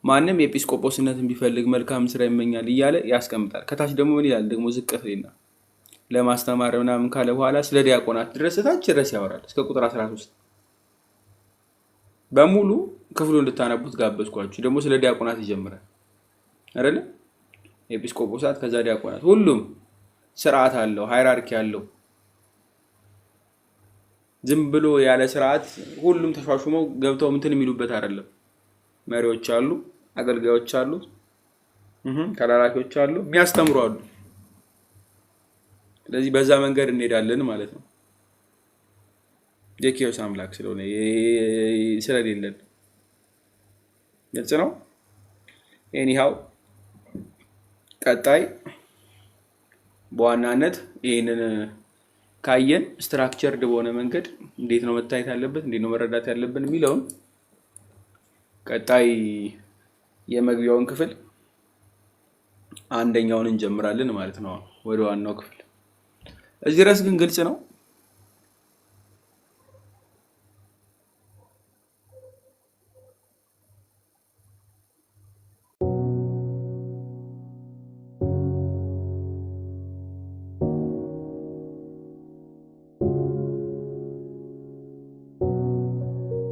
ማንም የኤጲስቆጶስነትን ቢፈልግ መልካም ስራ ይመኛል እያለ ያስቀምጣል። ከታች ደግሞ ምን ይላል ደግሞ ዝቅ ፍሬና ለማስተማር ምናምን ካለ በኋላ ስለ ዲያቆናት ታች ድረስ ያወራል እስከ ቁጥር 13 በሙሉ ክፍሉ እንድታነቡት ጋበዝኳችሁ። ደግሞ ስለ ዲያቆናት ይጀምራል አይደል? ኤጲስቆጶሳት ከዛ ዲያቆናት፣ ሁሉም ስርዓት አለው፣ ሃይራርኪ አለው። ዝም ብሎ ያለ ስርዓት ሁሉም ተሿሹመው ገብተው እንትን የሚሉበት አይደለም። መሪዎች አሉ፣ አገልጋዮች አሉ፣ ተላላኪዎች አሉ፣ የሚያስተምሩ አሉ። ስለዚህ በዛ መንገድ እንሄዳለን ማለት ነው። የኪዮስ አምላክ ስለሆነ ስለሌለን ግልጽ ነው። ኤኒሃው ቀጣይ በዋናነት ይህንን ካየን ስትራክቸርድ በሆነ መንገድ እንዴት ነው መታየት ያለበት፣ እንዴት ነው መረዳት ያለብን የሚለውን ቀጣይ የመግቢያውን ክፍል አንደኛውን እንጀምራለን ማለት ነው ወደ ዋናው ክፍል። እዚህ ድረስ ግን ግልጽ ነው።